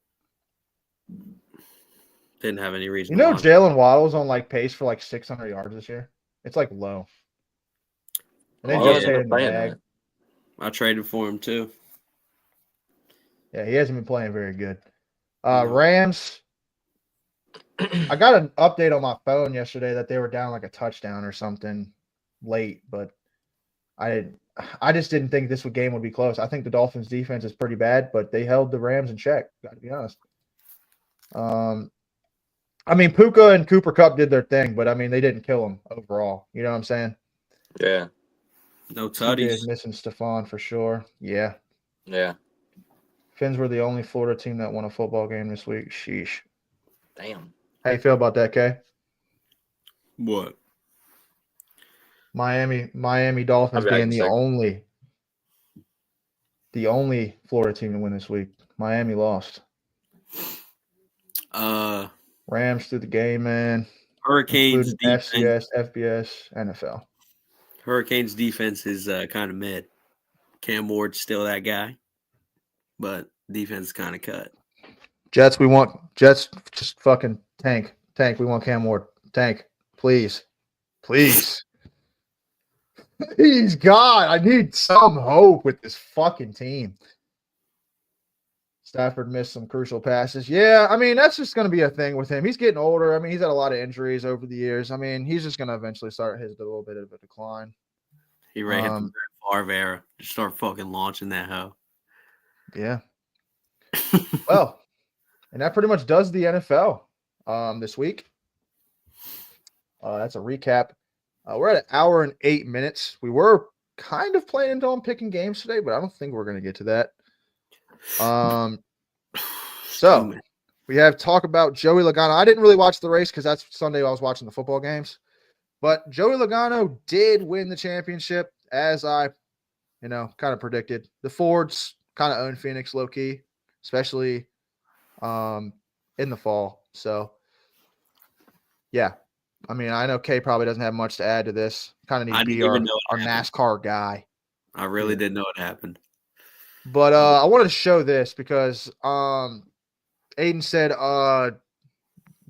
Didn't have any reason. You know, to watch. Jalen Waddle's on pace for 600 yards this year. It's low. And they Oh, just yeah, paid him the playing bag. that. I traded for him too. Yeah, he hasn't been playing very good. No. Rams. I got an update on my phone yesterday that they were down a touchdown or something late, but I just didn't think this game would be close. I think the Dolphins' defense is pretty bad, but they held the Rams in check. Got to be honest. I mean, Puka and Cooper Kupp did their thing, but I mean, they didn't kill them overall. You know what I'm saying? Yeah. No TJ is tutties. missing Stephon for sure. Yeah. Yeah. Finns were the only Florida team that won a football game this week. Sheesh. Damn. How you feel about that, Kay? What? Miami Dolphins I'll be back being in a the only Florida team to win this week. Miami lost. Rams threw the game, man. Hurricanes Including defense. FCS, FBS, NFL. Hurricanes defense is kind of mid. Cam Ward's still that guy, but defense is kind of cut. Jets just fucking tank. We want Cam Ward. Tank. Please. Please. Please, God. I need some hope with this fucking team. Stafford missed some crucial passes. Yeah, I mean, that's just going to be a thing with him. He's getting older. I mean, he's had a lot of injuries over the years. I mean, he's just going to eventually start his little bit of a decline. He ran hit the Favre era. Just start fucking launching that hoe. Yeah. Well, and that pretty much does the NFL this week. That's a recap. We're at an hour and 8 minutes. We were kind of planning on picking games today, but I don't think we're going to get to that. So we have talk about Joey Logano. I didn't really watch the race because that's Sunday I was watching the football games. But Joey Logano did win the championship, as I, kind of predicted. The Fords kind of own Phoenix low key, especially in the fall. So, yeah. I mean, I know Kay probably doesn't have much to add to this. Kind of need to be our NASCAR guy. I really didn't know what happened. But I wanted to show this because Aiden said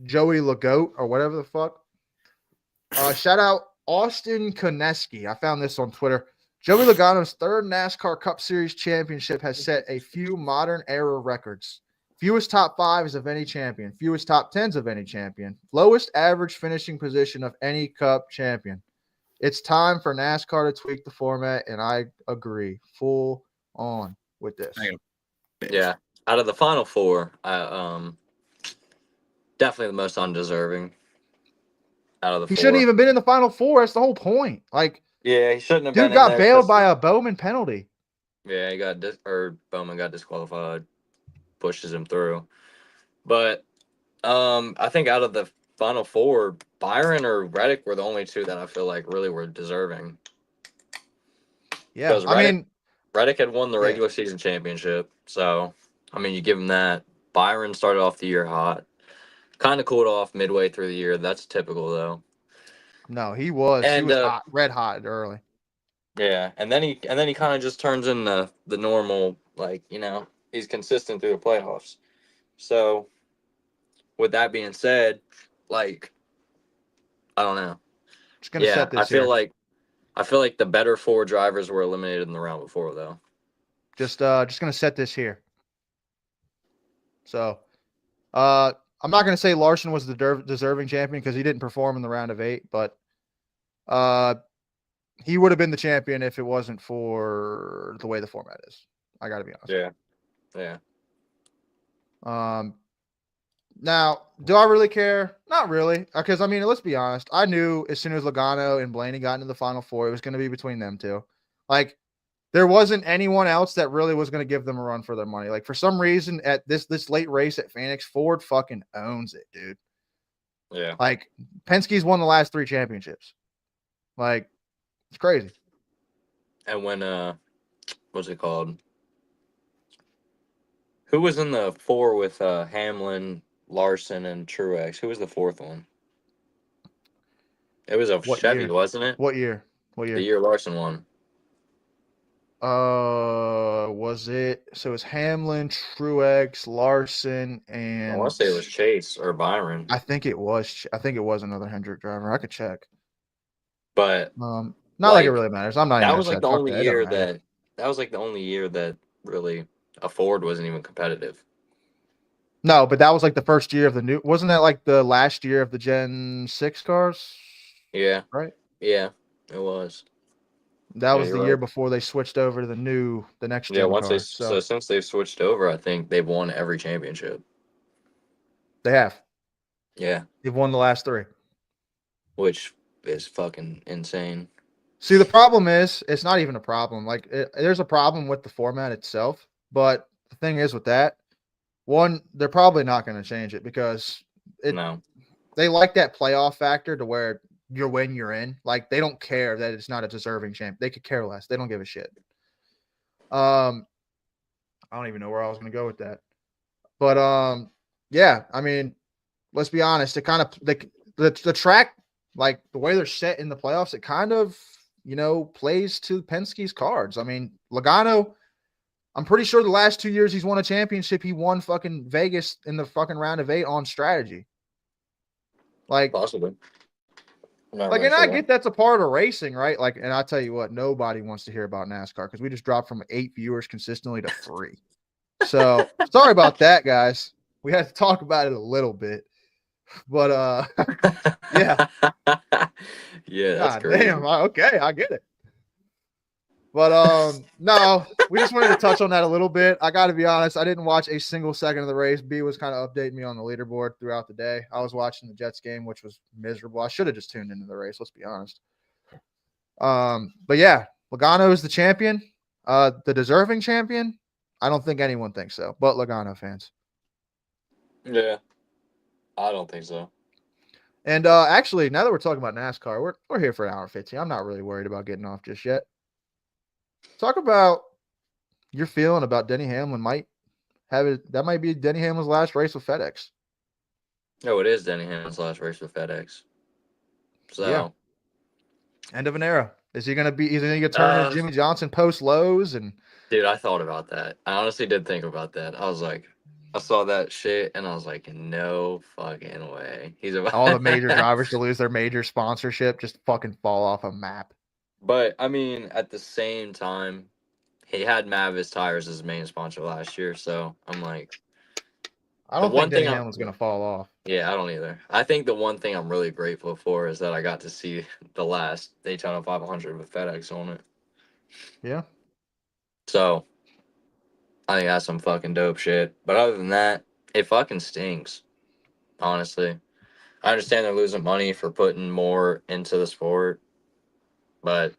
Joey Lagoat or whatever the fuck. Shout out Austin Koneski. I found this on Twitter. Joey Logano's third NASCAR Cup Series championship has set a few modern era records. Fewest top fives of any champion. Fewest top tens of any champion. Lowest average finishing position of any Cup champion. It's time for NASCAR to tweak the format, and I agree. Full on with this. Yeah. Out of the final four, definitely the most undeserving. Out of the He four. shouldn't even been in the final four. That's the whole point. Like, Yeah, he shouldn't have been dude in got there bailed 'cause- by a Bowman penalty. Yeah, Bowman got disqualified, pushes him through. But I think out of the final four, Byron or Reddick were the only two that I feel like really were deserving. Yeah, Because I mean, Reddick had won the Yeah. regular season championship, so I mean, you give him that. Byron started off the year hot, kind of cooled off midway through the year. That's typical though. no, he was And, hot, red hot early. Yeah, and then he kind of just turns into the normal, like, he's consistent through the playoffs. So, with that being said, like, I don't know. Just gonna set this I feel here. like the better four drivers were eliminated in the round before, though. Just gonna set this here. So, I'm not gonna say Larson was the deserving champion because he didn't perform in the round of 8, but he would have been the champion if it wasn't for the way the format is. I got to be honest. Yeah. Now, do I really care? Not really, because I mean, let's be honest. I knew as soon as Logano and Blaney got into the final four, it was going to be between them two. Like, there wasn't anyone else that really was going to give them a run for their money. Like, for some reason, at this late race at Phoenix, Ford fucking owns it, dude. Yeah. Like, Penske's won the last 3 championships. Like, it's crazy. And when what's it called? Who was in the 4 with Hamlin, Larson, and Truex? Who was the 4th one? It was a What Chevy, year? wasn't it? What year? The year Larson won. Was it? So it was Hamlin, Truex, Larson, and I want to say it was Chase or Byron. I think it was another Hendrick driver. I could check. But Not like it really matters. I'm not. that even was like upset. the Fuck only that. It year don't matter. that was like the only year that really a Ford wasn't even competitive. No, but that was like the first year of the new. Wasn't that like the last year of the Gen 6 cars? Yeah. Right. Yeah, it was. That was the you're year right. before they switched over to the next Yeah, gen once car. so since they've switched over, I think they've won every championship. They have. Yeah, They've won the last 3. which is fucking insane. See, the problem is, it's not even a problem. Like, there's a problem with the format itself. But the thing is with that, one, they're probably not going to change it because No. they like that playoff factor to where you're in. Like, they don't care that it's not a deserving champ. They could care less. They don't give a shit. I don't even know where I was going to go with that. But, yeah, I mean, let's be honest. It kind of the track, like the way they're set in the playoffs, it kind of, plays to Penske's cards. I mean, Logano, I'm pretty sure the last 2 years he's won a championship, he won fucking Vegas in the fucking round of 8 on strategy. Like, Possibly. and I get that's a part of racing, right? Like, and I tell you what, nobody wants to hear about NASCAR because we just dropped from 8 viewers consistently to 3. So sorry about that, guys. We had to talk about it a little bit, but yeah. Yeah, that's God crazy. damn. Okay, I get it. But no, we just wanted to touch on that a little bit. I got to be honest, I didn't watch a single second of the race. B was kind of updating me on the leaderboard throughout the day. I was watching the Jets game, which was miserable. I should have just tuned into the race. Let's be honest. But yeah, Logano is the champion, the deserving champion. I don't think anyone thinks so, but Logano fans. Yeah, I don't think so. And actually, now that we're talking about NASCAR, we're here for an hour 15. I'm not really worried about getting off just yet. Talk about your feeling about Denny Hamlin might have it. That might be Denny Hamlin's last race with FedEx. No, it is Denny Hamlin's last race with FedEx. So yeah, end of an era. Is he gonna turn into Jimmy Johnson post Lowe's? And dude, I thought about that. I honestly did think about that. I was like, I saw that shit and I was like, no fucking way. He's about All the major drivers to lose their major sponsorship just fucking fall off a map. But I mean, at the same time, he had Mavis Tires as his main sponsor last year, so I'm like, I the don't one think Denny thing Hamlin's gonna fall off. yeah, I don't either. I think the one thing I'm really grateful for is that I got to see the last Daytona 500 with FedEx on it. Yeah. So I think that's some fucking dope shit. But other than that, it fucking stinks. Honestly, I understand they're losing money for putting more into the sport, but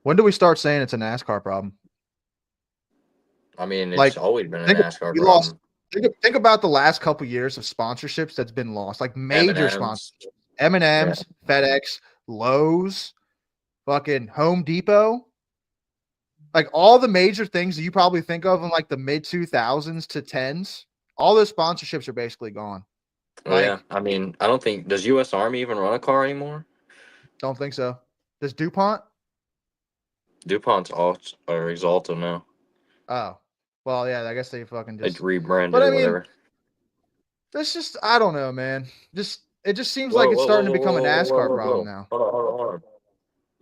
When do we start saying it's a NASCAR problem? I mean, it's Like, always been a think NASCAR we problem. lost. Think about the last couple years of sponsorships that's been lost, like major M&Ms. sponsors, M&M's, FedEx, Lowe's, fucking Home Depot, like all the major things that you probably think of in like the mid 2000s to 10s. All those sponsorships are basically gone. Oh, yeah. I mean, I don't think does U.S. Army even run a car anymore? Don't think so. Does DuPont? DuPont's all or Exalta now. Oh, well, yeah. I guess they fucking They just. rebranded But I or mean, whatever. that's just I don't know, man. It just seems like it's starting to become a NASCAR problem now. Hold on.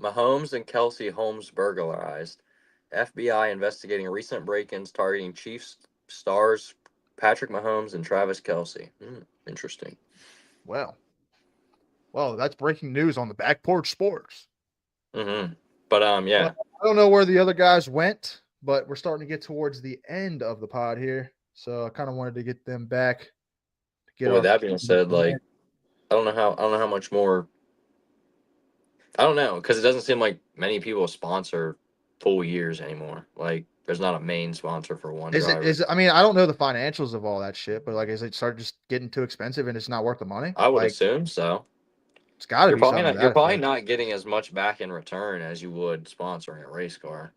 Mahomes and Kelsey Holmes burglarized. FBI investigating recent break-ins targeting Chiefs stars Patrick Mahomes and Travis Kelsey. Interesting. Well, that's breaking news on the Back Porch Sports. Mm-hmm. But yeah. Well, I don't know where the other guys went, but we're starting to get towards the end of the pod here, so I kind of wanted to get them back. With that being said, like I don't know how much more. I don't know because it doesn't seem like many people sponsor full years anymore. Like there's not a main sponsor for one driver. I mean, I don't know the financials of all that shit, but like, is it started just getting too expensive and it's not worth the money? I would like, assume so. It's got to be something. You're probably not getting as much back in return as you would sponsoring a race car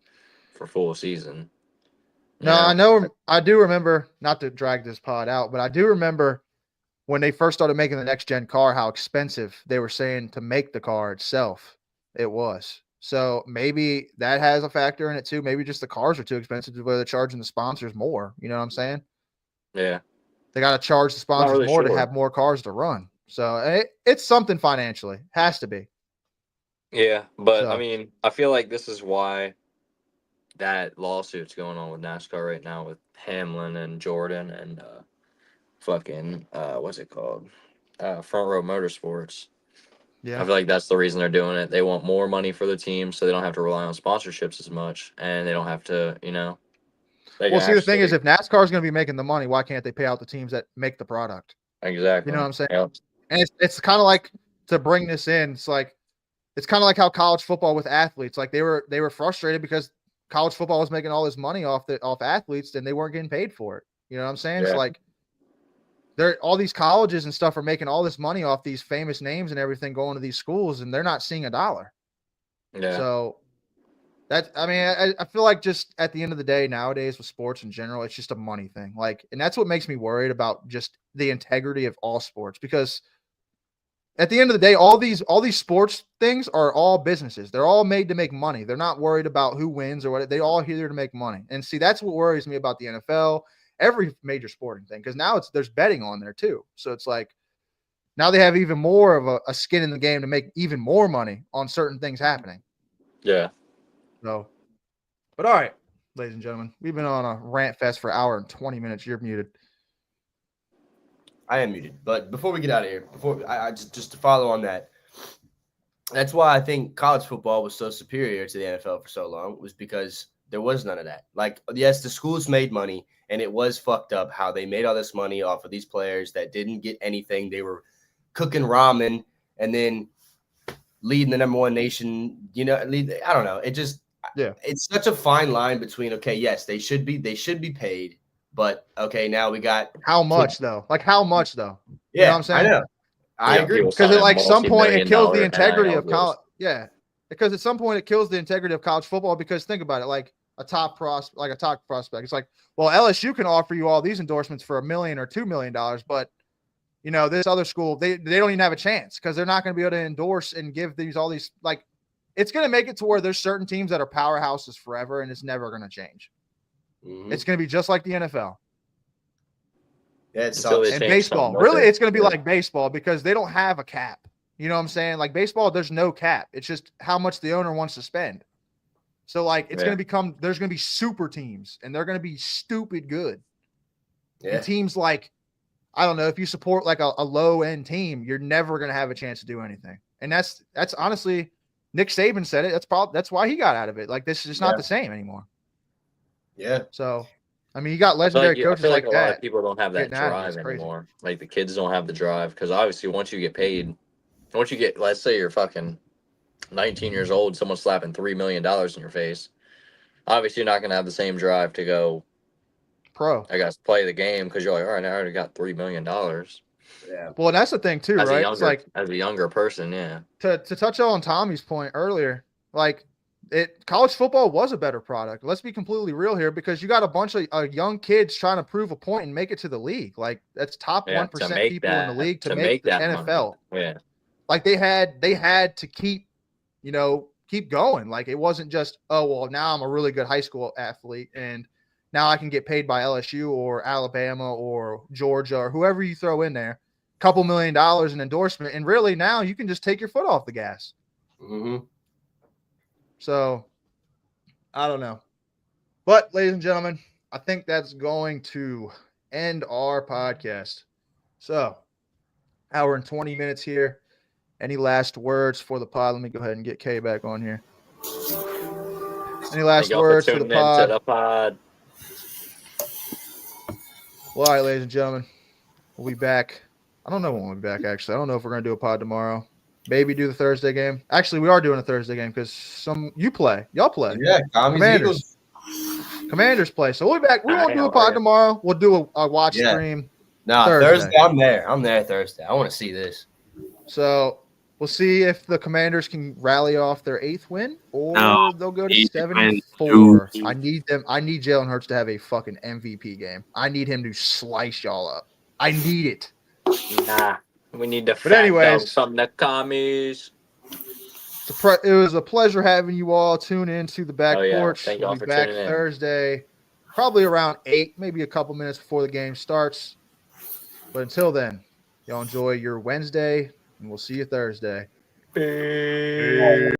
for full season. No, I know. I do remember, not to drag this pod out, but I do remember when they first started making the next gen car, how expensive they were saying to make the car itself. It was. So maybe that has a factor in it too. Maybe just the cars are too expensive to where they're charging the sponsors more. You know what I'm saying? Yeah. They got to charge the sponsors more to have more cars to run. So it's something financially. Has to be. Yeah, but I mean, I feel like this is why that lawsuit's going on with NASCAR right now with Hamlin and Jordan and fucking what's it called? Front Row Motorsports. Yeah. I feel like that's the reason they're doing it. They want more money for the team so they don't have to rely on sponsorships as much and they don't have to, Well, see, the thing is, if NASCAR is going to be making the money, why can't they pay out the teams that make the product? Exactly. You know what I'm saying? Yep. And it's kind of like, to bring this in, it's kind of like how college football with athletes, like they were frustrated because college football was making all this money off athletes and they weren't getting paid for it. You know what I'm saying? Yeah. It's like all these colleges and stuff are making all this money off these famous names and everything going to these schools, and they're not seeing a dollar. Yeah. So I feel like just at the end of the day nowadays with sports in general, it's just a money thing. And that's what makes me worried about just the integrity of all sports, because at the end of the day, all these sports things are all businesses. They're all made to make money. They're not worried about who wins or what. They all here to make money. And see, that's what worries me about the NFL, every major sporting thing, because now there's betting on there too. So it's like now they have even more of a skin in the game to make even more money on certain things happening. Yeah. So, but all right, ladies and gentlemen, we've been on a rant fest for an hour and 20 minutes. You're muted. I am muted. But before we get out of here, I just to follow on that, that's why I think college football was so superior to the NFL for so long, was because there was none of that. Like, yes, the schools made money, and it was fucked up how they made all this money off of these players that didn't get anything. They were cooking ramen and then leading the number one nation. I don't know. It's such a fine line between, okay, yes, they should be paid, but okay, now we got how much though? Like how much though? Yeah, you know what I'm saying? I know. I agree, because at some point it kills the integrity of college. Yeah, because at some point it kills the integrity of college football. Because think about it, like a top prospect. It's like, well, LSU can offer you all these endorsements for $1 million or $2 million, but this other school they don't even have a chance because they're not going to be able to endorse and give all these. Like, it's going to make it to where there's certain teams that are powerhouses forever, and it's never going to change. Mm-hmm. It's going to be just like the NFL. Yeah, it Until sucks. they And change baseball, something with really, it. it's going to be Yeah. like baseball because they don't have a cap. You know what I'm saying? Like baseball, there's no cap. It's just how much the owner wants to spend. So like it's Yeah. going to become there's going to be super teams and they're going to be stupid good. Yeah. And teams like I don't know if you support like a low end team, you're never going to have a chance to do anything. And that's honestly Nick Saban said it. That's why he got out of it. Like this is just not the same anymore. Yeah. So I mean, you got I legendary feel coaches like like a lot that. of people don't have that getting out of it. drive It's crazy. anymore. Like the kids don't have the drive because obviously once you get paid, once you get, let's say you're fucking 19 years old, someone's slapping $3 million in your face. Obviously, you're not going to have the same drive to go, Pro. I guess, play the game because you're like, all right, I already got $3 million. Yeah. Well, that's the thing too, right? It's like As a younger person, yeah. to touch on Tommy's point earlier, like college football was a better product. Let's be completely real here because you got a bunch of young kids trying to prove a point and make it to the league. Like that's top 1% people in the league to make the that NFL. money. Yeah. Like they had to keep going. Like it wasn't just, oh, well, now I'm a really good high school athlete and now I can get paid by LSU or Alabama or Georgia or whoever you throw in there, couple $1 million in endorsement. And really now you can just take your foot off the gas. Mm-hmm. So I don't know. But ladies and gentlemen, I think that's going to end our podcast. So hour and 20 minutes here. Any last words for the pod? Let me go ahead and get Kay back on here. Any last words for the pod? Well, all right, ladies and gentlemen, we'll be back. I don't know when we'll be back, actually. I don't know if we're going to do a pod tomorrow. Maybe do the Thursday game. Actually, we are doing a Thursday game because y'all play. Yeah, Commanders play. So we'll be back. We won't do a pod tomorrow. We'll do a watch stream. No, Thursday. I'm there. I'm there Thursday. I want to see this. So we'll see if the Commanders can rally off their 8th win or they'll go to 7-4. I need Jalen Hurts to have a fucking MVP game. I need him to slice y'all up. I need it. Nah, we need to anyways, the commies. It was a pleasure having you all tune into the back porch. Thank y'all we'll be for back tuning in. Thursday, probably around 8, maybe a couple minutes before the game starts. But until then, y'all enjoy your Wednesday, and we'll see you Thursday. Peace.